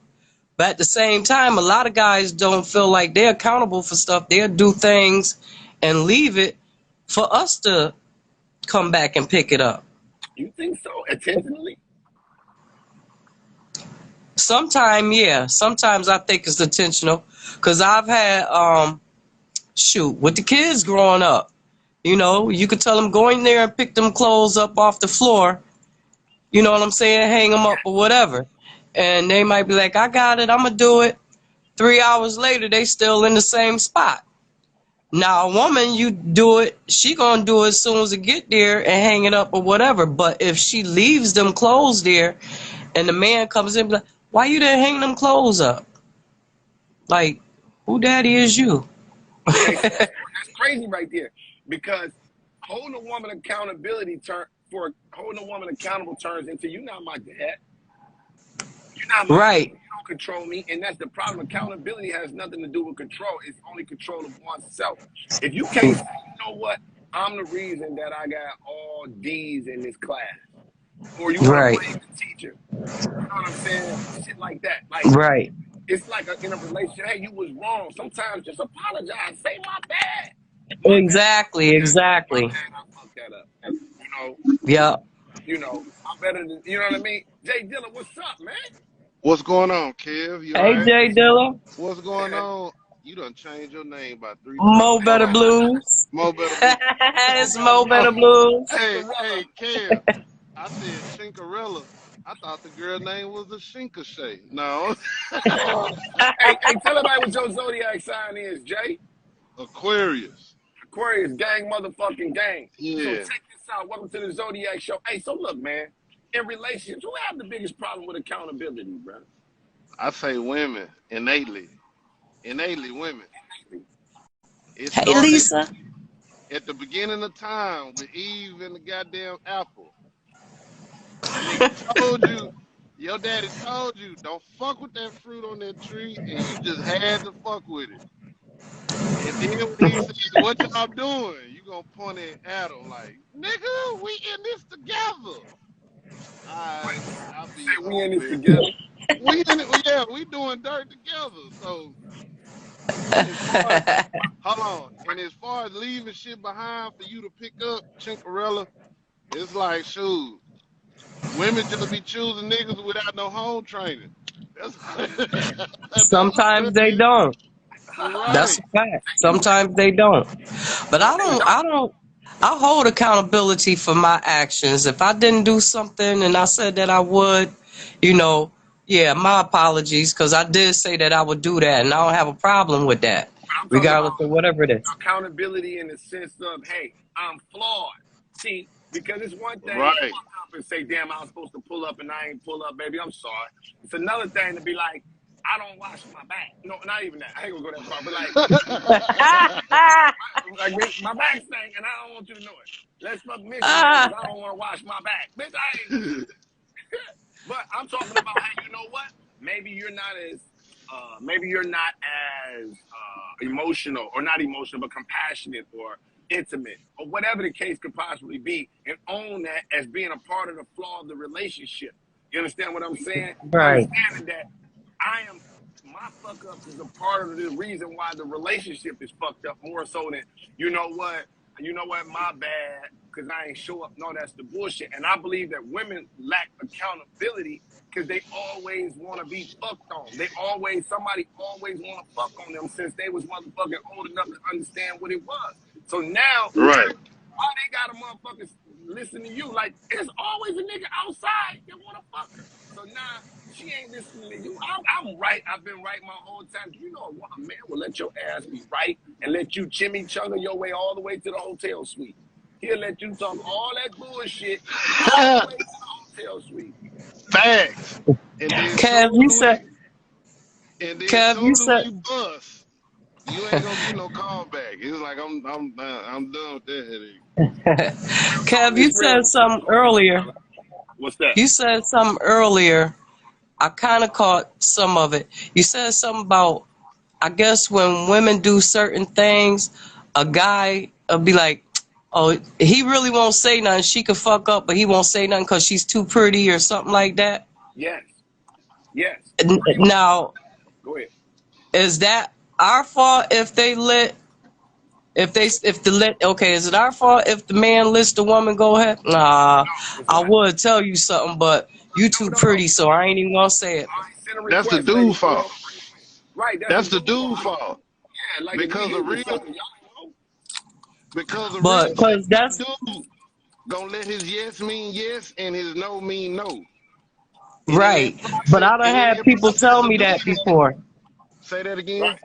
But at the same time, a lot of guys don't feel like they're accountable for stuff. They'll do things and leave it for us to come back and pick it up. You think so? Intentionally? Sometimes, yeah. Sometimes I think it's intentional. Because I've had, with the kids growing up, you know, you could tell them go in there and pick them clothes up off the floor. You know what I'm saying? Hang them up or whatever. And they might be like, I got it. I'm going to do it. 3 hours later, they still in the same spot. Now, a woman, you do it, she going to do it as soon as it get there and hang it up or whatever. But if she leaves them clothes there and the man comes in, like, why you didn't hang them clothes up? Like, who daddy is you? That's crazy right there. Because holding a woman accountable turns into, you're not my dad. You're not my right. dad. You don't control me. And that's the problem. Accountability has nothing to do with control. It's only control of oneself. If you can't say, you know what, I'm the reason that I got all D's in this class. Or you want to blame the teacher. You know what I'm saying? Shit like that. Like, right. It's like in a relationship, hey, you was wrong. Sometimes just apologize. Say my bad. Exactly. My bad, I fucked that up. You know? Yeah. You know, I'm better than, you know what I mean? Jay Dilla, what's up, man? What's going on, Kev? You hey, right? Jay Dilla. What's going on? You done changed your name about 3 times. Mo Better Blues. Mo Better Blues. It's Mo Better Blues. Hey, Kev. I said Shinkarella. I thought the girl name was a Shinkashay. No. hey, tell everybody what your Zodiac sign is, Jay. Aquarius. Aquarius, gang, motherfucking gang. Yeah. So check this out. Welcome to the Zodiac show. Hey, so look, man. In relationships, who have the biggest problem with accountability, bro? I say women innately, women. It Hey, started Lisa. at the beginning of time with Eve and the goddamn apple. That nigga told you, your daddy told you, don't fuck with that fruit on that tree, and you just had to fuck with it. And then when he said, what y'all doing? You gonna point at Adam like, nigga, we in this together. I'll be Say we in over this it. together. We in it, yeah, we doing dirt together. So as far as, hold on, and as far as leaving shit behind for you to pick up, Chinkarella, it's like, shoot, women just be choosing niggas without no home training. That's that's what Sometimes that they is. don't. That's Right. a fact. Sometimes they don't. But No, they don't. I hold accountability for my actions. If I didn't do something and I said that I would, you know, yeah, my apologies, because I did say that I would do that, and I don't have a problem with that, I'm talking regardless about of whatever it is. accountability in the sense of, hey, I'm flawed. See, because it's one thing to Right. fuck up and say, damn, I was supposed to pull up and I ain't pull up, baby, I'm sorry. It's another thing to be like, I don't wash my back. No, not even that. I ain't gonna go that far, but like my back stank and I don't want you to know it. Let's fuck missionary because I don't want to wash my back. Bitch, I ain't. But I'm talking about, hey, you know what? Maybe you're not as emotional, or not emotional, but compassionate or intimate, or whatever the case could possibly be, and own that as being a part of the flaw of the relationship. You understand what I'm saying? Right. Understanding that my fuck ups is a part of the reason why the relationship is fucked up, more so than, you know what, my bad, because I ain't show up. No, that's the bullshit. And I believe that women lack accountability because they always want to be fucked on. Somebody always want to fuck on them since they was motherfucking old enough to understand what it was. So now, Right. why they got a motherfucker listen to you? Like, there's always a nigga outside that want to fuck her. So now, she ain't listening to you. I'm right. I've been right my whole time. You know, a man will let your ass be right and let you chimichanga your way all the way to the hotel suite. He'll let you talk all that bullshit all the way to the hotel suite. Facts. And then Kev, you soon said, Kev, you as said, we bust, you ain't gonna get no callback. It's like I'm done with that headache. Kev, you It's real. said something earlier. What's that? You said something earlier. I kind of caught some of it. You said something about, I guess when women do certain things, a guy will be like, oh, he really won't say nothing. She could fuck up, but he won't say nothing because she's too pretty or something like that. Yes. Yes. Now, Go ahead. is that our fault if they let, okay, is it our fault if the man lets the woman go ahead? Nah, It's I not. would tell you something, but you too No. pretty, so I ain't even gonna say it. I send a That's the request, lady. dude fault. Right, that's the That's the dude dude fault. fault. Yeah, like if Because we a into real something, y'all know. But because that's dude gonna let his yes mean yes and his no mean no. right. But I done And in had that people tell process of me doing that that, before. say that again. Right.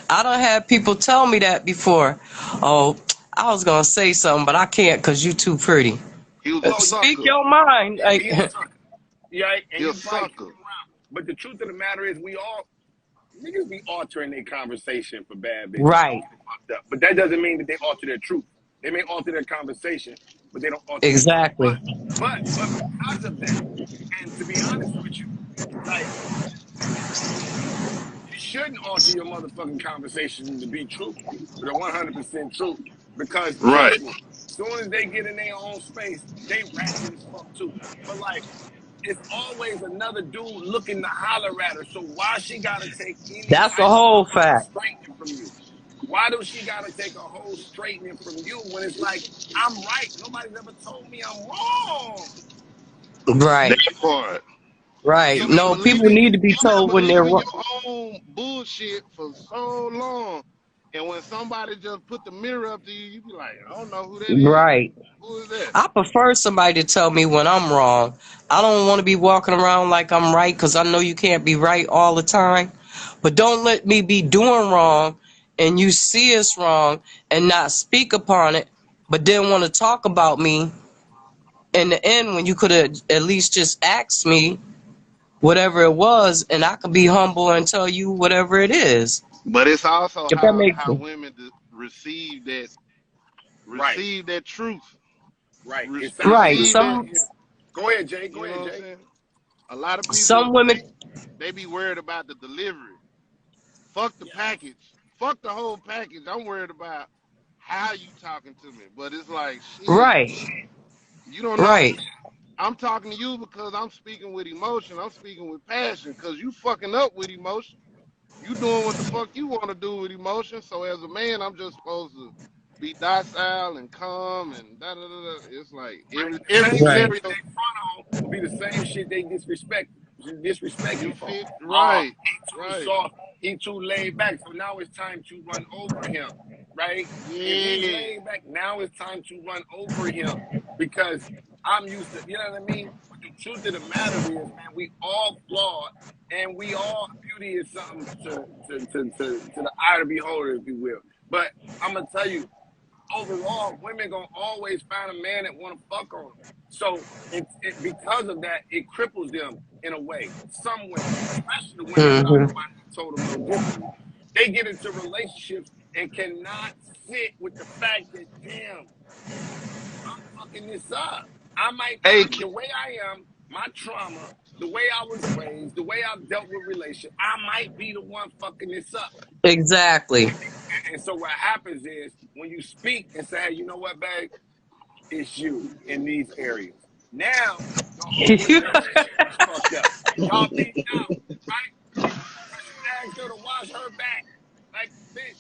I done had people tell me that before. Oh, I was gonna say something, but I can't because you too pretty. He was a Well, Speak sucker. your mind. yeah, Like, he's a sucker. Yeah, and He a you probably sucker. kick him around. But the truth of the matter is, niggas be altering their conversation for bad bitches. right. Don't get fucked up. But that doesn't mean that they alter their truth. They may alter their conversation, but they don't alter their truth. Exactly. But because of that, and to be honest with you, like, you shouldn't alter your motherfucking conversation to be truthful, to the 100% truth. Because Right. trust me, as soon as they get in their own space, they ratchet as fuck too. But like, it's always another dude looking to holler at her. So why she gotta take any That's a type of whole motherfucking fact. straightening from you? Why does she gotta take a whole straightening from you when it's like, I'm right? Nobody's ever told me I'm wrong. Right. That part. Right. No, people need to be You've been told when they're believing wrong. your own bullshit for so long. And when somebody just put the mirror up to you, you be like, I don't know who that is. Right. Who is that? I prefer somebody to tell me when I'm wrong. I don't want to be walking around like I'm right because I know you can't be right all the time. But don't let me be doing wrong and you see it's wrong and not speak upon it, but didn't want to talk about me in the end when you could have at least just asked me whatever it was, and I could be humble and tell you whatever it is. But it's also If that how makes how sense. women Right, receive that truth, right. It sounds Right. like receive that. Some yeah. Go ahead, Jay. Go You know ahead, what I'm Jay. saying? A lot of people some women. they be worried about the delivery. Fuck the Yes. package. Fuck the whole package. I'm worried about how you talking to me. But it's like shit. Right. You don't know. Right. I'm talking to you because I'm speaking with emotion. I'm speaking with passion. Because you fucking up with emotion. You doing what the fuck you want to do with emotion. So as a man, I'm just supposed to be docile and calm and da da da da. It's like Right. The every same shit Right. that scenario. they front on will be the same shit they disrespect You you for. fit Oh, right, he too right. soft. He too laid back. So now it's time to run over him, right? If he's Yeah. laid back, now it's time to run over him because I'm used to. You know what I mean? But the truth of the matter is, man, we all flawed, and we all beauty is something to the eye of the beholder, if you will. But I'm gonna tell you, overall, women gonna always find a man that want to fuck on them. So because of that, it cripples them in a way. Some women, especially the women that I know, Hmm. I told them no differently. They get into relationships and cannot sit with the fact that, damn, I'm fucking this up. Hey, The way I am, my trauma, the way I was raised, the way I've dealt with relationships, I might be the one fucking this up. Exactly. And so what happens is when you speak and say, hey, you know what, babe? It's you in these areas. Now, the whole relationship is fucked up. Y'all beat out, right? Because you asked her to wash her back. Like, bitch,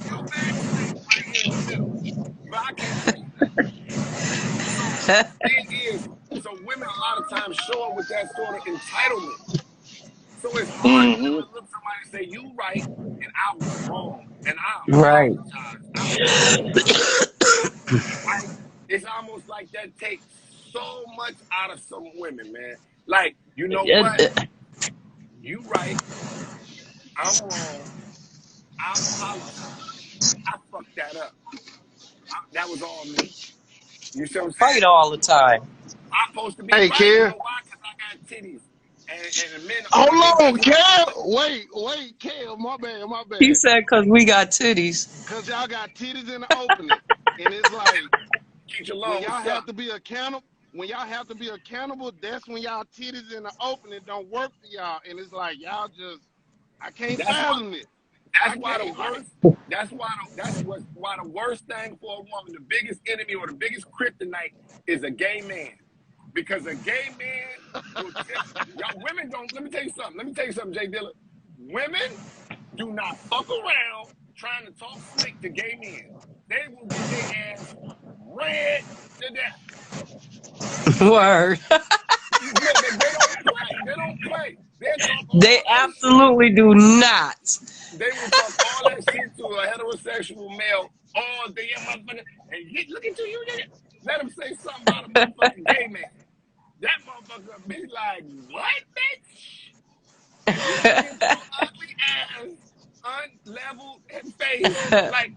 your back stink right here in the middle. But I can't tell you that. So the thing is, so women a lot of times show up with that sort of entitlement. So it's hard for them mm-hmm. to look somebody and say, you right, and I was wrong. And I Right. apologize. I apologize. Right? It's almost like that takes so much out of some women, man. Like, you know what? You right. I'm wrong. I apologize. I fucked that up. That was all me. You see what I'm Fight saying? all the time. I'm supposed to be Hey, right. You Kim. know why? Because I got titties. And men open their Hold on, backs up. Cal. Wait, Cal. My bad, my He bad. said, "Cause we got titties." Cause y'all got titties in the opening, and it's like Keith your when lawn, y'all what's have up? to be accountable. When y'all have to be accountable, that's when y'all titties in the opening don't work for y'all, and it's like y'all just I can't That's why fathom it. that's I why the can't. worst why the worst thing for a woman, the biggest enemy or the biggest kryptonite is a gay man. Because a gay man will tell y'all women don't let me tell you something. Let me tell you something, Jay Dilla. Women do not fuck around trying to talk slick to gay men. They will get their ass red to death. Word. Yeah, they don't play. They don't play. They talk They all that shit. absolutely do not. They will talk all that shit to a heterosexual male all day, yeah, motherfucker. And look at you. Let him say something about a motherfucking gay man. That motherfucker be like, what, bitch? You look at your ugly ass, unleveled face. Like,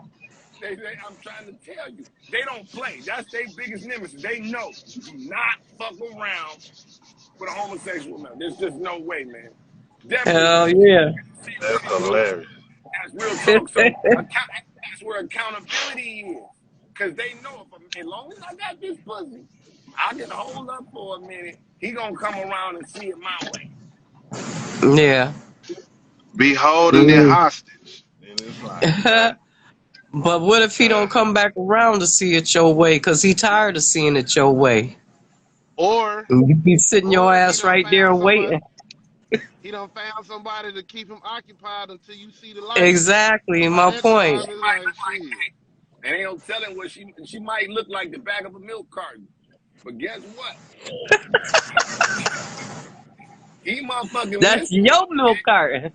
I'm trying to tell you. They don't play. That's their biggest nemesis. They know. Do not fuck around with a homosexual man. There's just no way, man. Definitely Hell not. yeah. See, That's look, hilarious. that's real talk. So that's where accountability is. Because they know as long as I got this pussy, I can hold up for a minute. He gonna come around and see it my way. Yeah. Be holding it Mm. hostage, and it's like, But what if he don't come back around to see it your way? Cause he tired of seeing it your way. or And you be sitting your or he ass done right there found somebody. waiting. He done found somebody to keep him occupied until you see the light. Exactly By my that point. time, it's Might like look like shit. that. And ain't no telling what she might look like the back of a milk carton. But guess what? He motherfucking That's listening. your milk carton.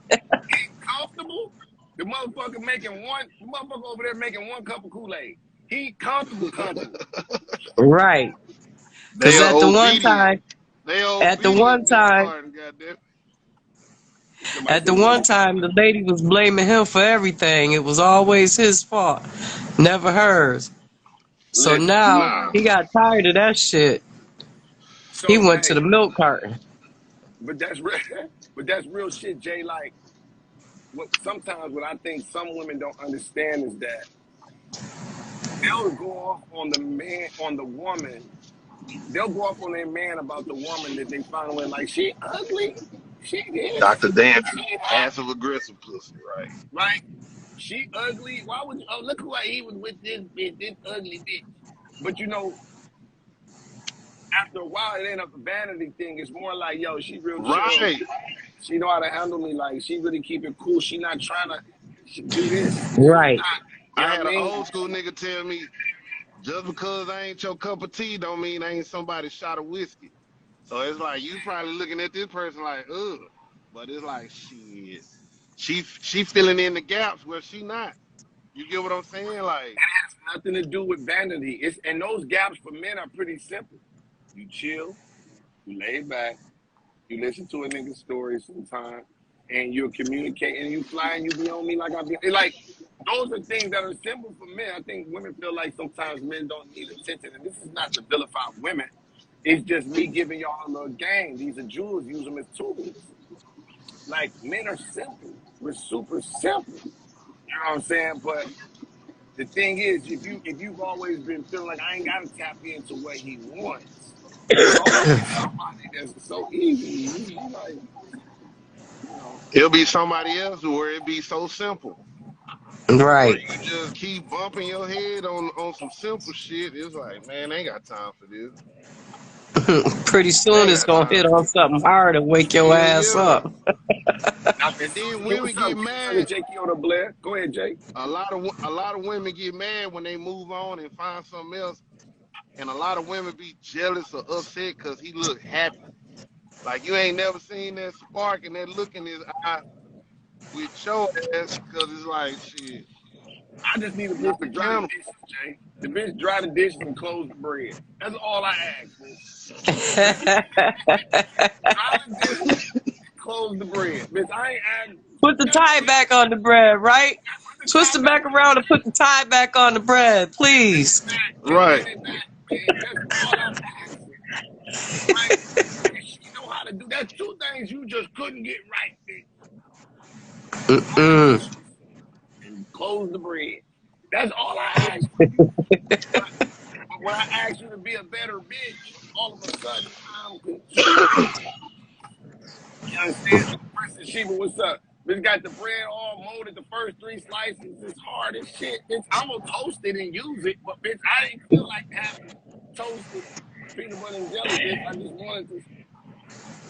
He comfortable. The motherfucker over there making one cup of Kool-Aid. He comfortable. Right. They Cause are at the one obedient. time, They at the obedient one milk time, carton, goddamn. Somebody at the said you one making time, the lady was blaming him for everything. It was always his fault, never hers. So Listen, now nah. he got tired of that shit. He So went to hey, the milk carton. but that's real. But that's real shit, Jay. Like, sometimes what I think some women don't understand is that they'll go off on the man, on the woman. They'll go off on their man about the woman that they find with, like, she ugly, she this, Dr. Dan, she that, passive aggressive pussy, right? right? She ugly. Why would you? Oh, look who he was with, this bitch, this ugly bitch. But after a while, it ain't a vanity thing. It's more like, yo, she real chill. Right. She know how to handle me. Like, she really keep it cool. She not trying to do this. She's Right. not. You I know had what I an mean? old school nigga tell me, just because I ain't your cup of tea don't mean I ain't somebody's shot of whiskey. So it's like you probably looking at this person like, ugh. But it's like shit. She filling in the gaps where she not. You get what I'm saying? Like, Nothing to do with vanity. And those gaps for men are pretty simple. You chill, you lay back, you listen to a nigga's story sometime, and you'll communicate and you fly and you be on me like I be like those are things that are simple for men. I think women feel like sometimes men don't need attention. And this is not to vilify women. It's just me giving y'all a little game. These are jewels, use them as tools. Like, men are simple. We're super simple. You know what I'm saying? But the thing is, if you've always been feeling like I ain't gotta tap into what he wants, there's always somebody that's so easy. You like, you know, it'll be somebody else where it be so simple. Where Right. you just keep bumping your head on some simple shit. It's like, man, I ain't got time for this. Pretty I soon ain't it's got gonna time hit for on this. something hard and wake your Yeah, ass yeah. up. now And Miss then Susan Q, women what's up? get Brother mad. Jakey on the Blair. Go ahead, Jake. A lot of women get mad when they move on and find something else, and a lot of women be jealous or upset because he look happy. Like you ain't never seen that spark and that look in his eye with your ass, because it's like shit. I just need a Hold bitch to dry the accountable. dishes, Jay. The bitch dry the dishes and close the bread. That's all I ask, bitch. Dry the dishes and close the bread. Bitch, I ain't asked Put the nothing tie back else. on the bread, right? Put the Twist tie it back back on the around and put the tie back on the bread, send please. it back and Right. get it back, man. That's all I'm asking. Right? And she know how to do that. Two things you just couldn't get right, bitch. Dry the Mm-mm. dishes and close the bread. That's all I ask from you. But when I ask you to be a better bitch, all of a sudden I'm concerned. You understand? Princess Sheba, what's up? Bitch got the bread all molded, the first three slices. It's hard as shit. Bitch, I'm gonna toast it and use it, but bitch, I didn't feel like having toasted peanut butter and jelly, bitch. I just wanted to,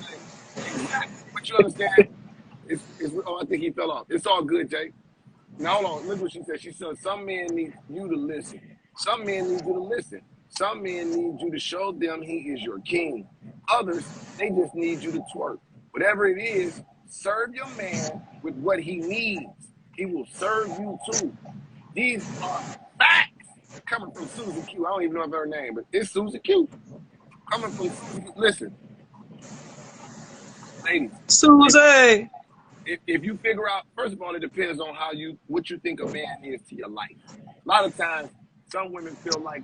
like, exactly. But you understand? Oh, I think he fell off. It's all good, Jay. Now hold on. Look what she said. She said some men need you to listen. Some men need you to listen. Some men need you to show them he is your king. Others, they just need you to twerk. Whatever it is, serve your man with what he needs. He will serve you too. These are facts coming from Susan Q. I don't even know her name, but it's Susan Q. Coming from Susan Q. Listen, ladies, if Susie. if you figure out, first of all, it depends on what you think a man is to your life. A lot of times, some women feel like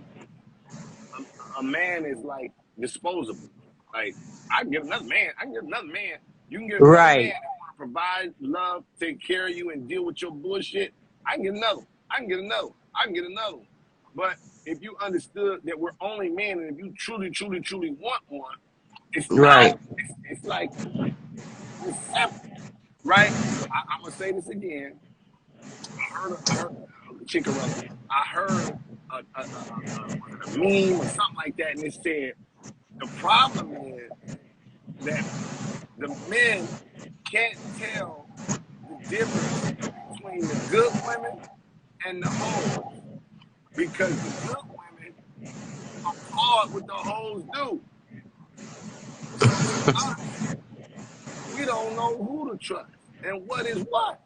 a man is like disposable. Like, I can get another man. I can get another man. You can get another man Right. that want to provide love, take care of you, and deal with your bullshit. I can get another one. I can get another one. I can get another one. But if you understood that we're only men, and if you truly, truly, truly want one, it's not. Right. It's like it's simple, right? I'm gonna say this again. I heard Chickarella. I heard was it a meme or something like that, and it said the problem is that the men can't tell the difference between the good women and the hoes because the good women applaud what the hoes do. So to us, we don't know who to trust and what is what.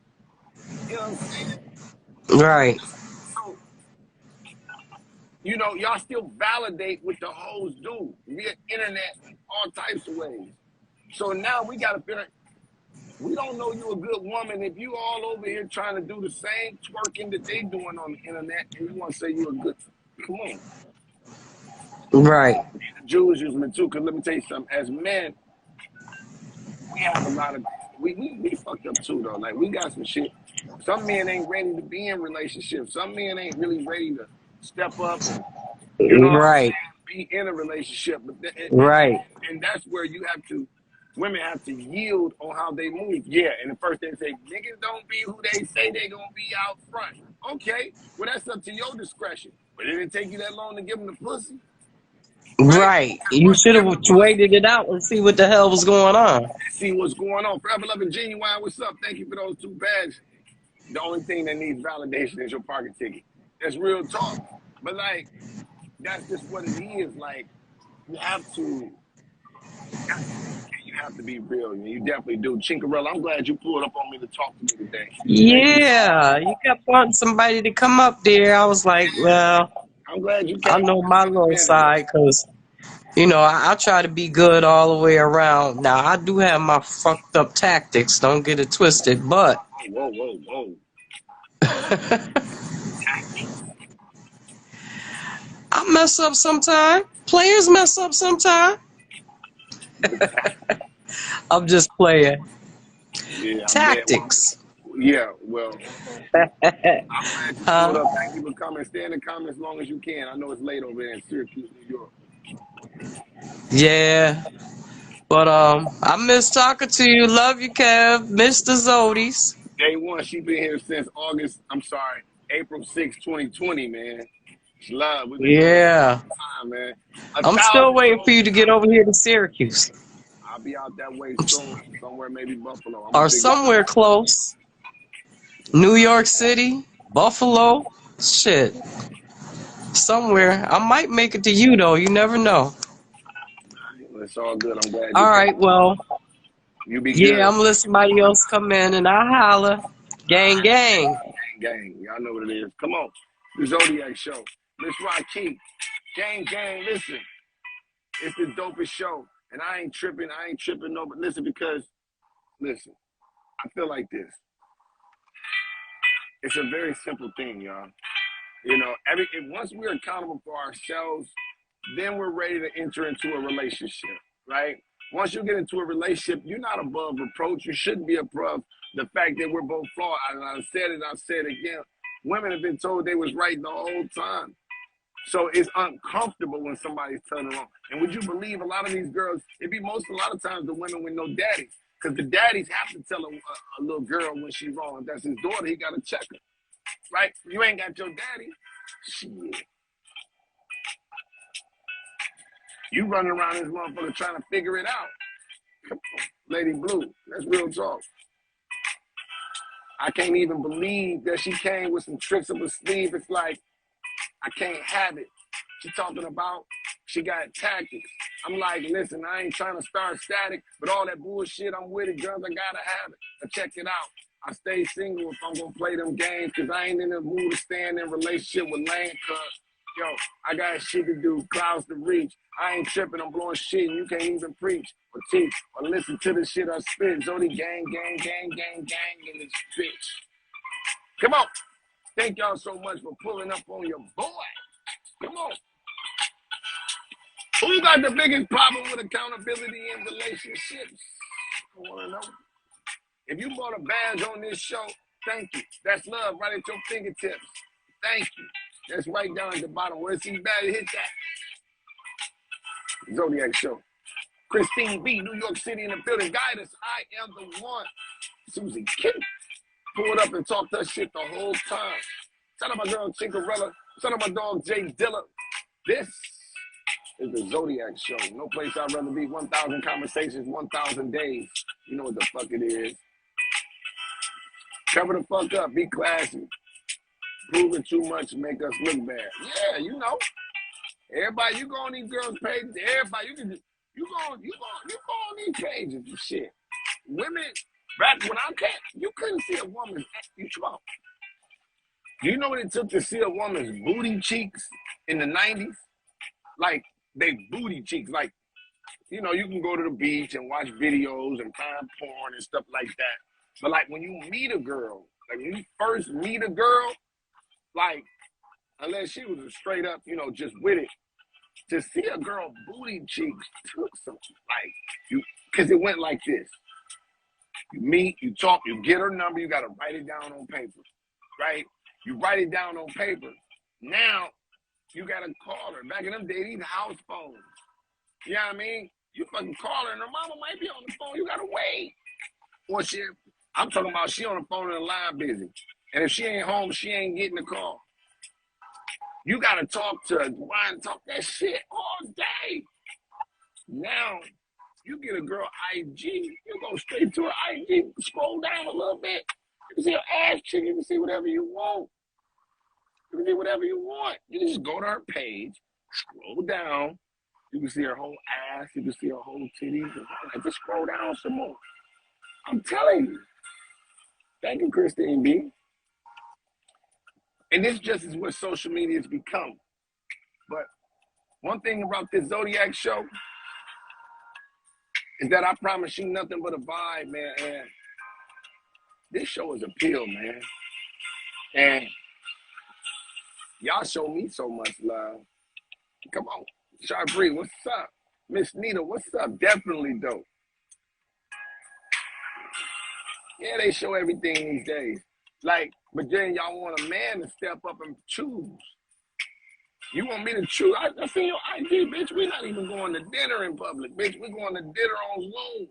You know what I'm saying? Right. So y'all still validate what the hoes do via internet, all types of ways. So now we got to figure. We don't know you a good woman if you all over here trying to do the same twerking that they doing on the internet, and you want to say you a good Come on. Right. Jews using it too, because let me tell you something. As men, we have a lot of we fucked up too though. Like we got some shit. Some men ain't ready to be in relationships. Some men ain't really ready to step up and you know what I'm Right. saying, be in a relationship. But Right. and that's where you have to women have to yield on how they move. Yeah, and the first they say, niggas don't be who they say they gonna be out front. Okay, well that's up to your discretion. But it didn't take you that long to give them the pussy, right? Right. You Once you should give have them the pussy, waited it out and see what the hell was going on. see what's going on. Forever loving genuine, what's up? Thank you for those 2 bags. The only thing that needs validation is your parking ticket. That's real talk. But like, that's just what it is. Like, you have to communicate. You have to be real. And you definitely do. Chinkarella, I'm glad you pulled up on me to talk to me today. Thank you so Yeah, much. you kept wanting somebody to come up there. I was like, well, I'm glad you I came up. know It's my been a little minute. side because, you know, I try to be good all the way around. Now, I do have my fucked up tactics. Don't get it twisted. But Whoa, whoa, whoa. I mess up sometime. Players mess up sometime. I'm just playing. Yeah, I bet. Tactics. Yeah, well, I'm glad you pulled Huh? up. Thank you for coming. Stay in the comments as long as you can. I know it's late over there in Syracuse, New York. Yeah. But I miss talking to you. Love you, Kev. Mr. Zodies. Day one, she been here since April 6, 2020, man. Love, we've been doing this Yeah. time, man. I'm 1,000 still waiting for shows. you to get over here to Syracuse. I'll be out that way soon, somewhere maybe Buffalo. I'm a Or big somewhere close. New York City, Buffalo, shit. Somewhere. I might make it to you though. You never know. It's all good. I'm glad you All came. right, well, You be yeah, good. I'm gonna let somebody else come in and I holla. Gang, gang. Gang. Y'all know what it is. Come on. The Zodiac Show. Miss Rocky. Gang. Listen. It's the dopest show. And I ain't tripping. No, but listen, because, listen, I feel like this. It's a very simple thing, y'all. You know, once we're accountable for ourselves, then we're ready to enter into a relationship, right? Once you get into a relationship, you're not above reproach. You shouldn't be above the fact that we're both flawed. I said it, I said it again. Women have been told they was right the whole time. So it's uncomfortable when somebody's telling them wrong. And would you believe a lot of these girls, a lot of times the women with no daddies. Because the daddies have to tell a little girl when she's wrong. If that's his daughter, he got to check her. Right? You ain't got your daddy. Shit. You running around this motherfucker trying to figure it out. Come on, Lady Blue. That's real talk. I can't even believe that she came with some tricks up her sleeve. It's like, I can't have it. She talking about she got tactics. I'm like, listen, I ain't trying to start static, but all that bullshit, I'm with it, girls, I gotta have it. But check it out. I stay single if I'm gonna play them games, cause I ain't in the mood to stand in a relationship with lame cuz. Yo, I got shit to do, clouds to reach. I ain't tripping, I'm blowing shit, and you can't even preach or teach or listen to the shit I spit. Zodi gang in this bitch. Come on. Thank y'all so much for pulling up on your boy. Come on. Who got the biggest problem with accountability in relationships? I want to know. If you bought a badge on this show, thank you. That's love right at your fingertips. Thank you. That's right down at the bottom. Where see badge, hit that. Zodiac Show. Christine B, New York City in the building. Guide us. I am the one. Susie Kim pulled up and talked her shit the whole time. Shout out my girl Chinkarella. Shout out my dog Jay Dilla. This is the Zodiac Show. No place I'd rather be. 1,000 conversations, 1,000 days. You know what the fuck it is. Cover the fuck up. Be classy. Proving too much make us look bad. Yeah, you know. Everybody, you go on these girls' pages. Everybody, you go on these pages and shit. Women, back when I came, you couldn't see a woman's. You smoke. Do you know what it took to see a woman's booty cheeks in the 90s? Like, they booty cheeks. Like, you know, you can go to the beach and watch videos and find porn and stuff like that. But, like, when you meet a girl, like, when you first meet a girl, like, unless she was a straight up, just with it. To see a girl booty cheeks took some, like, because it went like this. You meet, you talk, you get her number, you got to write it down on paper, right? You write it down on paper. Now, you got to call her. Back in them days, these house phones. You know what I mean? You fucking call her and her mama might be on the phone. You got to wait. Or I'm talking about she on the phone and the line busy. And if she ain't home, she ain't getting the call. You got to talk to her, talk that shit all day. Now, you get a girl IG, you go straight to her IG, scroll down a little bit. You can see her ass cheek, you can see whatever you want. You can see whatever you want. You can just go to her page, scroll down. You can see her whole ass, you can see her whole titties. And just scroll down some more. I'm telling you. Thank you, Christine B. And this just is what social media has become. But one thing about this Zodiac show is that I promise you nothing but a vibe, man. And this show is a pill, man. And y'all show me so much love. Come on. Sharbree, what's up? Miss Nita, what's up? Definitely dope. Yeah, they show everything these days. Like, but then y'all want a man to step up and choose. You want me to choose? I see your IG, bitch. We're not even going to dinner in public, bitch. We're going to dinner on Zoom.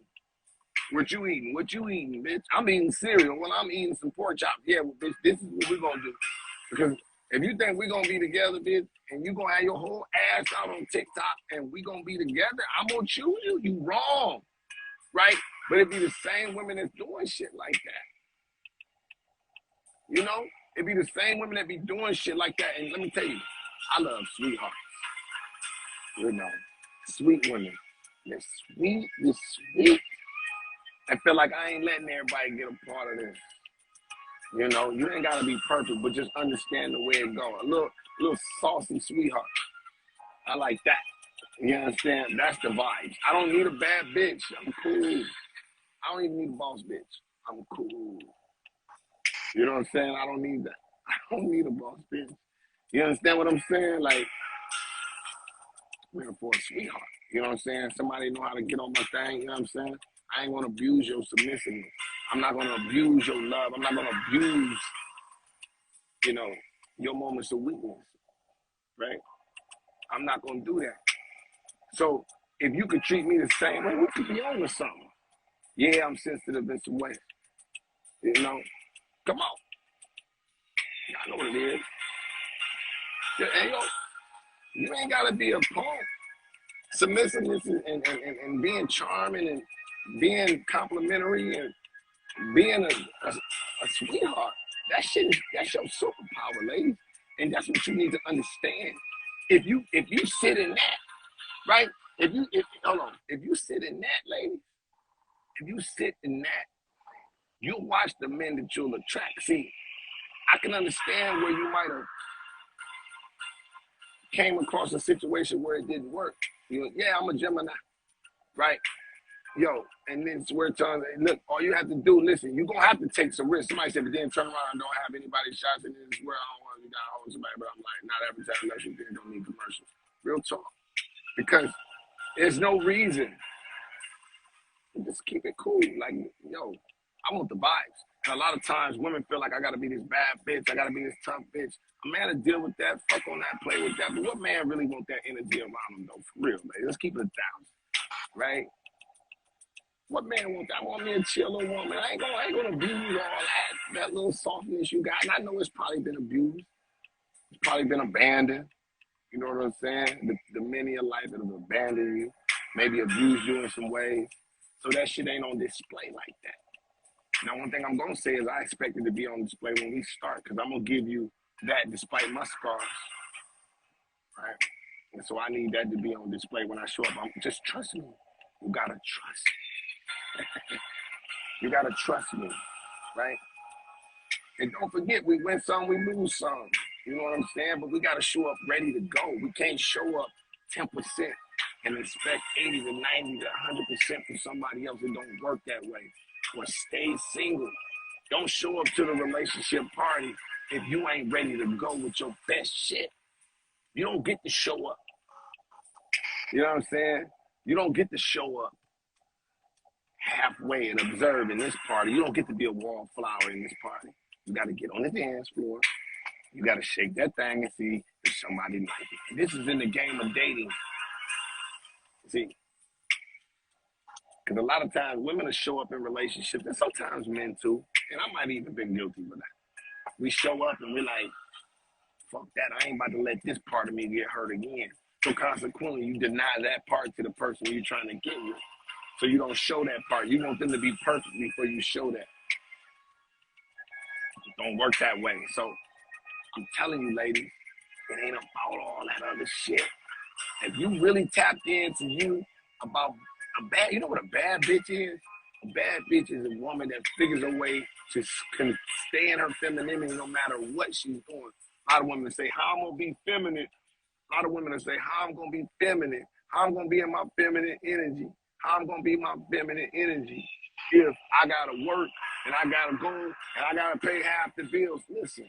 What you eating? What you eating, bitch? I'm eating cereal. Well, I'm eating some pork chops. Yeah, well, bitch, this is what we're going to do. Because if you think we're going to be together, bitch, and you're going to have your whole ass out on TikTok and we're going to be together, I'm going to choose you. You wrong, right? But it be the same women that's doing shit like that. You know? It be the same women that be doing shit like that. And let me tell you, I love sweethearts. You know, sweet women. They're sweet. I feel like I ain't letting everybody get a part of this. You know, you ain't gotta be perfect, but just understand the way it go. A little saucy sweetheart. I like that. You understand? That's the vibes. I don't need a bad bitch. I'm cool. I don't even need a boss bitch. I'm cool. You know what I'm saying? I don't need that. I don't need a boss bitch. You understand what I'm saying? Like, I'm here for a sweetheart. You know what I'm saying? Somebody know how to get on my thing. You know what I'm saying? I ain't gonna abuse your submissiveness. I'm not gonna abuse your love. I'm not gonna abuse, your moments of weakness, right? I'm not gonna do that. So if you could treat me the same way, we could be on to something. Yeah, I'm sensitive in some ways. You know? Come on. Y'all know what it is. Hey, you ain't gotta be a punk. Submissiveness and being charming and being complimentary and being a sweetheart. That's your superpower, ladies. And that's what you need to understand. If you sit in that, right? If you sit in that, ladies, if you sit in that, you'll watch the men that you'll attract. See, I can understand where you might have came across a situation where it didn't work. Yeah, I'm a Gemini, right? And then it's where it turns, look, all you have to do, listen, you're going to have to take some risks. Somebody said, but then turn around and don't have anybody shots in this where I don't want to got to hold somebody. But I'm like, not every time unless you don't need commercials. Real talk. Because there's no reason. Just keep it cool. Like, I want the vibes. And a lot of times women feel like I got to be this bad bitch. I got to be this tough bitch. A man to deal with that, fuck on that, play with that. But what man really want that energy around him, though? For real, man. Let's keep it 1,000, right? What man want that? I want me a chill little woman. I ain't gonna abuse all that little softness you got. And I know it's probably been abused. It's probably been abandoned. You know what I'm saying? The men in your life that have abandoned you, maybe abused you in some ways. So that shit ain't on display like that. Now, one thing I'm going to say is I expect it to be on display when we start, because I'm going to give you that despite my scars, right? And so I need that to be on display when I show up. Just trust me. You got to trust me. You got to trust me, right? And don't forget, we win some, we lose some. You know what I'm saying? But we got to show up ready to go. We can't show up 10% and expect 80 to 90 to 100% from somebody else. It don't work that way. Or stay single. Don't show up to the relationship party if you ain't ready to go with your best shit, you don't get to show up. You know what I'm saying? You don't get to show up halfway and observe in this party. You don't get to be a wallflower in this party. You got to get on the dance floor. You got to shake that thing and see if somebody like it. This is in the game of dating. See, because a lot of times women will show up in relationships, and sometimes men too, and I might even been guilty of that. We show up and we're like, fuck that, I ain't about to let this part of me get hurt again. So consequently, you deny that part to the person you're trying to get with. So you don't show that part. You want them to be perfect before you show that. It don't work that way. So I'm telling you, ladies, it ain't about all that other shit. If you really tapped into you about a bad, you know what a bad bitch is? A bad bitch is a woman that figures a way to stay in her femininity no matter what she's doing. A lot of women say, how I'm going to be feminine. A lot of women say, how I'm going to be feminine. How I'm going to be in my feminine energy. How I'm going to be my feminine energy if I got to work and I got to go and I got to pay half the bills. Listen,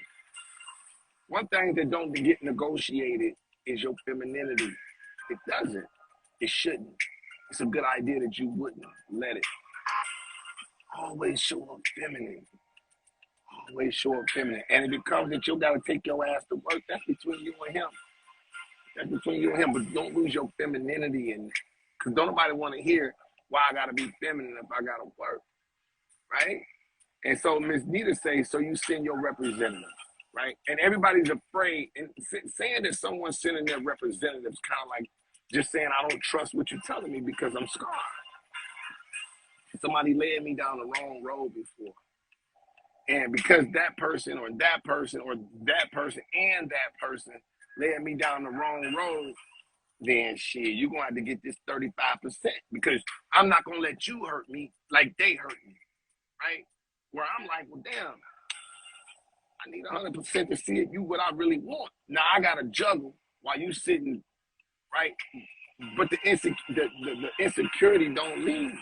one thing that don't get negotiated is your femininity. It doesn't. It shouldn't. It's a good idea that you wouldn't let it. Always show up feminine. Always show up feminine. And if it comes that you got to take your ass to work, that's between you and him. That's between you and him. But don't lose your femininity in there. Because don't nobody want to hear why I got to be feminine if I got to work. Right? And so Ms. Nita says, so you send your representative. Right? And everybody's afraid. And saying that someone's sending their representatives kind of like just saying, I don't trust what you're telling me because I'm scarred. Somebody led me down the wrong road before. And because that person or that person or that person and that person led me down the wrong road, then shit, you're going to have to get this 35% because I'm not going to let you hurt me like they hurt me, right? Where I'm like, well, damn, I need 100% to see if you what I really want. Now I got to juggle while you sitting, right? But the insecurity don't leave.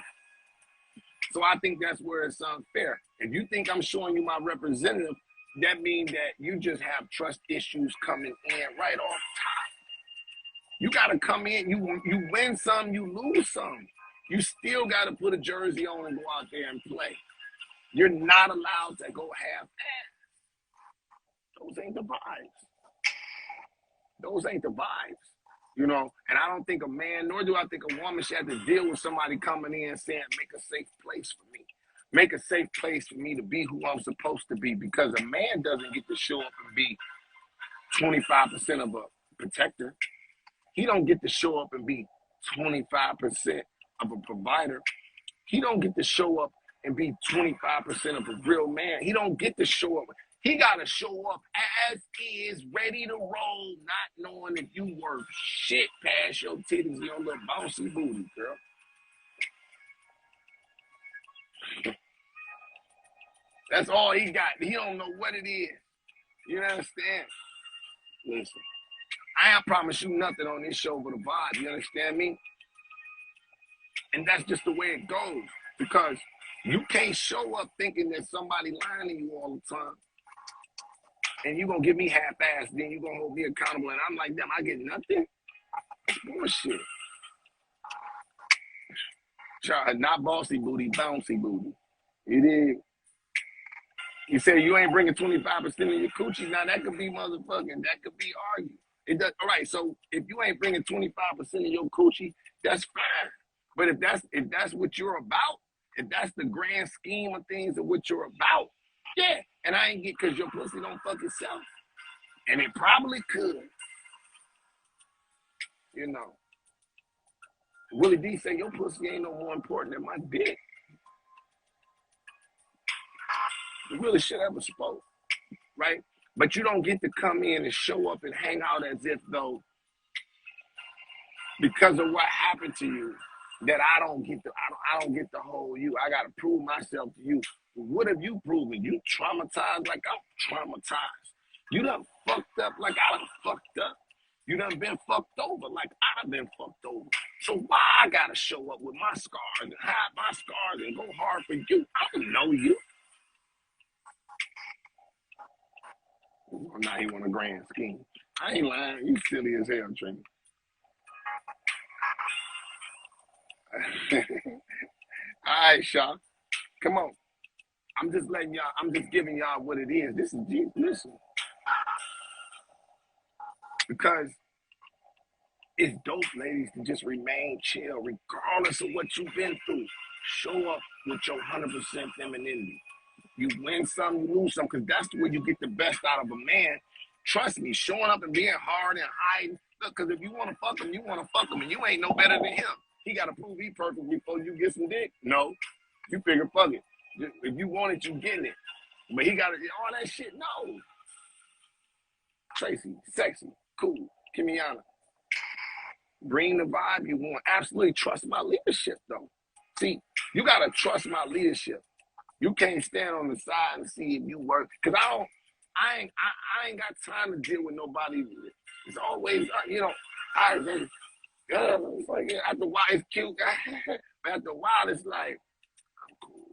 So I think that's where it's unfair. If you think I'm showing you my representative, that means that you just have trust issues coming in right off top. You got to come in. You win some, you lose some. You still got to put a jersey on and go out there and play. You're not allowed to go half-ass. Those ain't the vibes. Those ain't the vibes. You know, and I don't think a man, nor do I think a woman should have to deal with somebody coming in and saying, make a safe place for me. Make a safe place for me to be who I'm supposed to be. Because a man doesn't get to show up and be 25% of a protector. He don't get to show up and be 25% of a provider. He don't get to show up and be 25% of a real man. He don't get to show up. He got to show up as is, ready to roll, not knowing if you work shit past your titties and your little bouncy booty, girl. That's all he got. He don't know what it is. You understand? Listen, I ain't promise you nothing on this show but a vibe. You understand me? And that's just the way it goes. Because you can't show up thinking that somebody lying to you all the time. And you're going to give me half-ass, then you're going to hold me accountable. And I'm like, damn, I get nothing? That's bullshit. Not bossy booty, bouncy booty. It is. You say you ain't bringing 25% of your coochie. Now, that could be motherfucking, that could be argued. It does. All right, so if you ain't bringing 25% of your coochie, that's fine. But if that's what you're about, if that's the grand scheme of things of what you're about, yeah. And I ain't get because your pussy don't fuck itself. And it probably could. You know. Willie D say your pussy ain't no more important than my dick. You really should ever spoke. Right? But you don't get to come in and show up and hang out as if though because of what happened to you that I don't get to hold you. I gotta prove myself to you. What have you proven? You traumatized like I'm traumatized. You done fucked up like I done fucked up. You done been fucked over like I've been fucked over. So why I gotta show up with my scars and hide my scars and go hard for you? I don't know you. Well, now he want a grand scheme. I ain't lying. You silly as hell, Trini. All right, Shaw. Come on. I'm just letting y'all, I'm just giving y'all what it is. This is deep. Listen. Because it's dope, ladies, to just remain chill, regardless of what you've been through. Show up with your 100% femininity. You win some, you lose some, because that's the way you get the best out of a man. Trust me, showing up and being hard and hiding. Look, because if you want to fuck him, you want to fuck him, and you ain't no better than him. He got to prove he perfect before you get some dick. No. You figure, fuck it. If you want it, you getting it. But he got to, all that shit, no. Tracy, sexy, cool, Kimiana. Bring the vibe you want. Absolutely trust my leadership, though. See, you got to trust my leadership. You can't stand on the side and see if you work. Because I ain't got time to deal with nobody. It's always, after a while, it's cute. But after a while, it's like, I'm cool.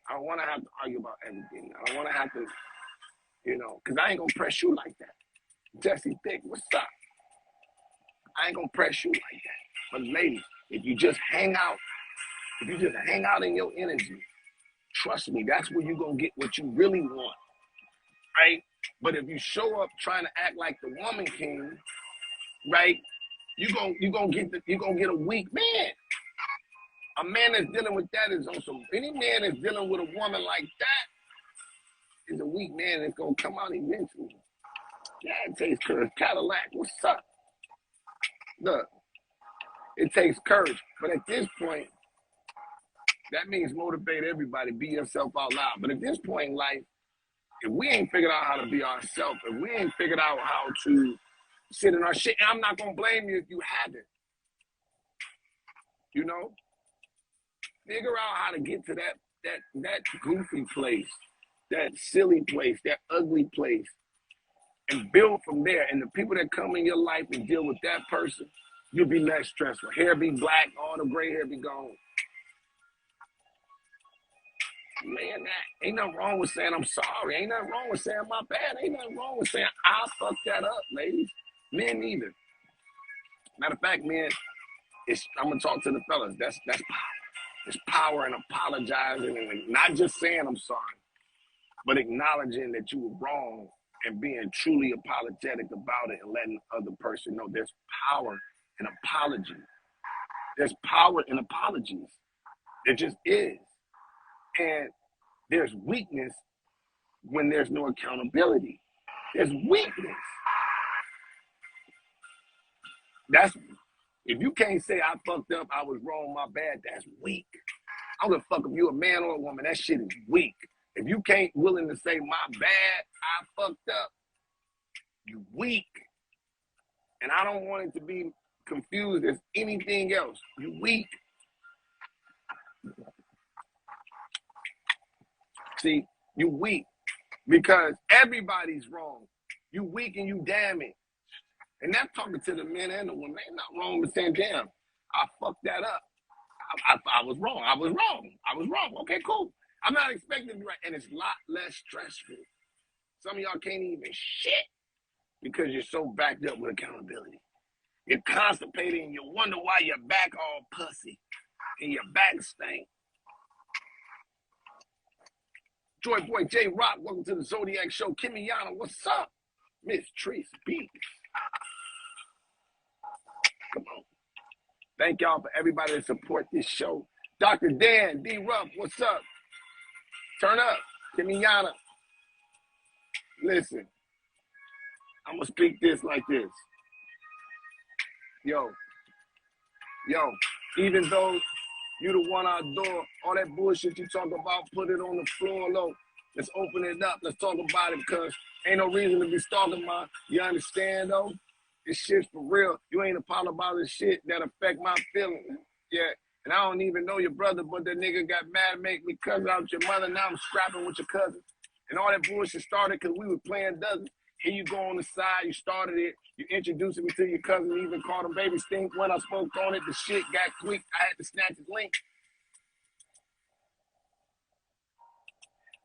I don't want to have to argue about everything. I don't want to have to, because I ain't going to press you like that. Jesse Thick, what's up? I ain't going to press you like that. But ladies, if you just hang out in your energy, trust me, that's where you're going to get what you really want, right? But if you show up trying to act like the woman king, right, you're gonna get a weak man. A man that's dealing with that is on some, any man that's dealing with a woman like that is a weak man that's going to come out eventually. Yeah, it takes courage. Cadillac, what's up? Look, it takes courage. But at this point, that means motivate everybody, be yourself out loud. But at this point in life, if we ain't figured out how to be ourselves, if we ain't figured out how to sit in our shit, and I'm not going to blame you if you haven't. Figure out how to get to that goofy place, that silly place, that ugly place, and build from there. And the people that come in your life and deal with that person, you'll be less stressful. Hair be black, all the gray hair be gone. Man, that ain't nothing wrong with saying I'm sorry. Ain't nothing wrong with saying my bad. Ain't nothing wrong with saying I fucked that up, ladies. Men neither. Matter of fact, men, I'm gonna talk to the fellas. That's power. It's power in apologizing and not just saying I'm sorry, but acknowledging that you were wrong and being truly apologetic about it and letting the other person know there's power in apology. There's power in apologies. There just is. And there's weakness when there's no accountability. There's weakness. If you can't say I fucked up, I was wrong, my bad, that's weak. I don't give a fuck if you're a man or a woman, that shit is weak. If you can't willing to say my bad, I fucked up, you weak. And I don't want it to be confused as anything else. You weak. See, you weak because everybody's wrong. You weak and you damaged. And that's talking to the men and the women. Ain't nothing wrong with saying, damn, I fucked that up. I was wrong. I was wrong. Okay, cool. I'm not expecting to be right. And it's a lot less stressful. Some of y'all can't even shit because you're so backed up with accountability. You're constipated and you wonder why your back all pussy and your back stink. Joy Boy J Rock, welcome to the Zodiac Show. Kimiana, what's up? Miss Trace Beats. Come on. Thank y'all for everybody that support this show. Dr. Dan, D Ruff, what's up? Turn up. Kimiana. Listen, I'm going to speak this like this. Yo, even though you the one outdoor, all that bullshit you talk about, put it on the floor low. Let's open it up. Let's talk about it because ain't no reason to be stalking my, you understand though? This shit's for real. You ain't apologizing about this shit that affect my feelings. Yeah. And I don't even know your brother, but that nigga got mad, make me cuss out your mother. Now I'm scrapping with your cousin. And all that bullshit started because we were playing dozens. Here you go on the side, you started it. You introduced me to your cousin, even called him baby stink. When I spoke on it, the shit got quick. I had to snatch his link.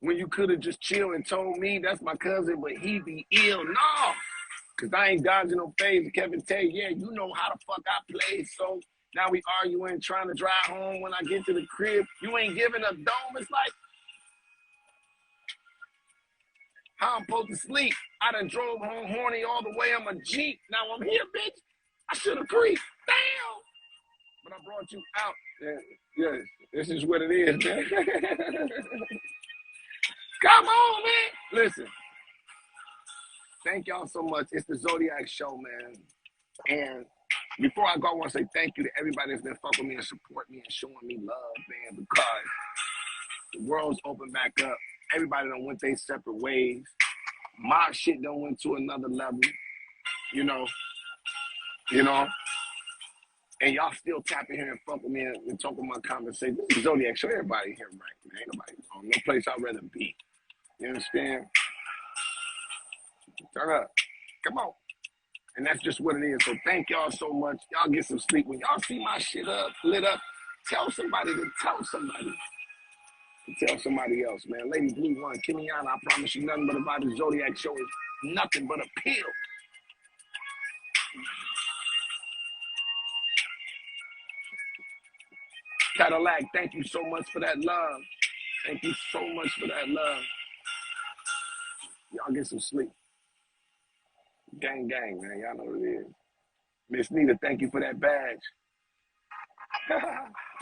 when you could have just chilled and told me that's my cousin, but he be ill. No, because I ain't dodging no phase. Kevin Tate, yeah, you know how the fuck I play. So now we arguing, trying to drive home. When I get to the crib, you ain't giving a dome. It's like, how I'm supposed to sleep? I done drove home horny all the way. I'm a Jeep. Now I'm here, bitch. I should have creeped. Damn. But I brought you out. Yeah, this is what it is, man. Come on, man. Listen. Thank y'all so much. It's the Zodiac Show, man. And before I go, I want to say thank you to everybody that's been fucking with me and support me and showing me love, man, because the world's opened back up. Everybody done went their separate ways. My shit done went to another level, you know, and y'all still tapping here and fucking me and talking my conversation. This is Zodiac Show. Everybody here right, man. Ain't nobody wrong. No place I'd rather be. You understand? Turn up. Come on. And that's just what it is. So thank y'all so much. Y'all get some sleep. When y'all see my shit up, lit up, tell somebody to tell somebody. To tell somebody else, man. Lady Blue One, Kimiana, I promise you nothing but about the Zodiac Show is nothing but a pill. Cadillac, thank you so much for that love. Thank you so much for that love. Y'all get some sleep. Gang, gang, man. Y'all know what it is. Miss Nita, thank you for that badge.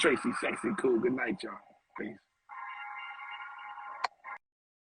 Tracy, sexy, cool. Good night, y'all. Peace.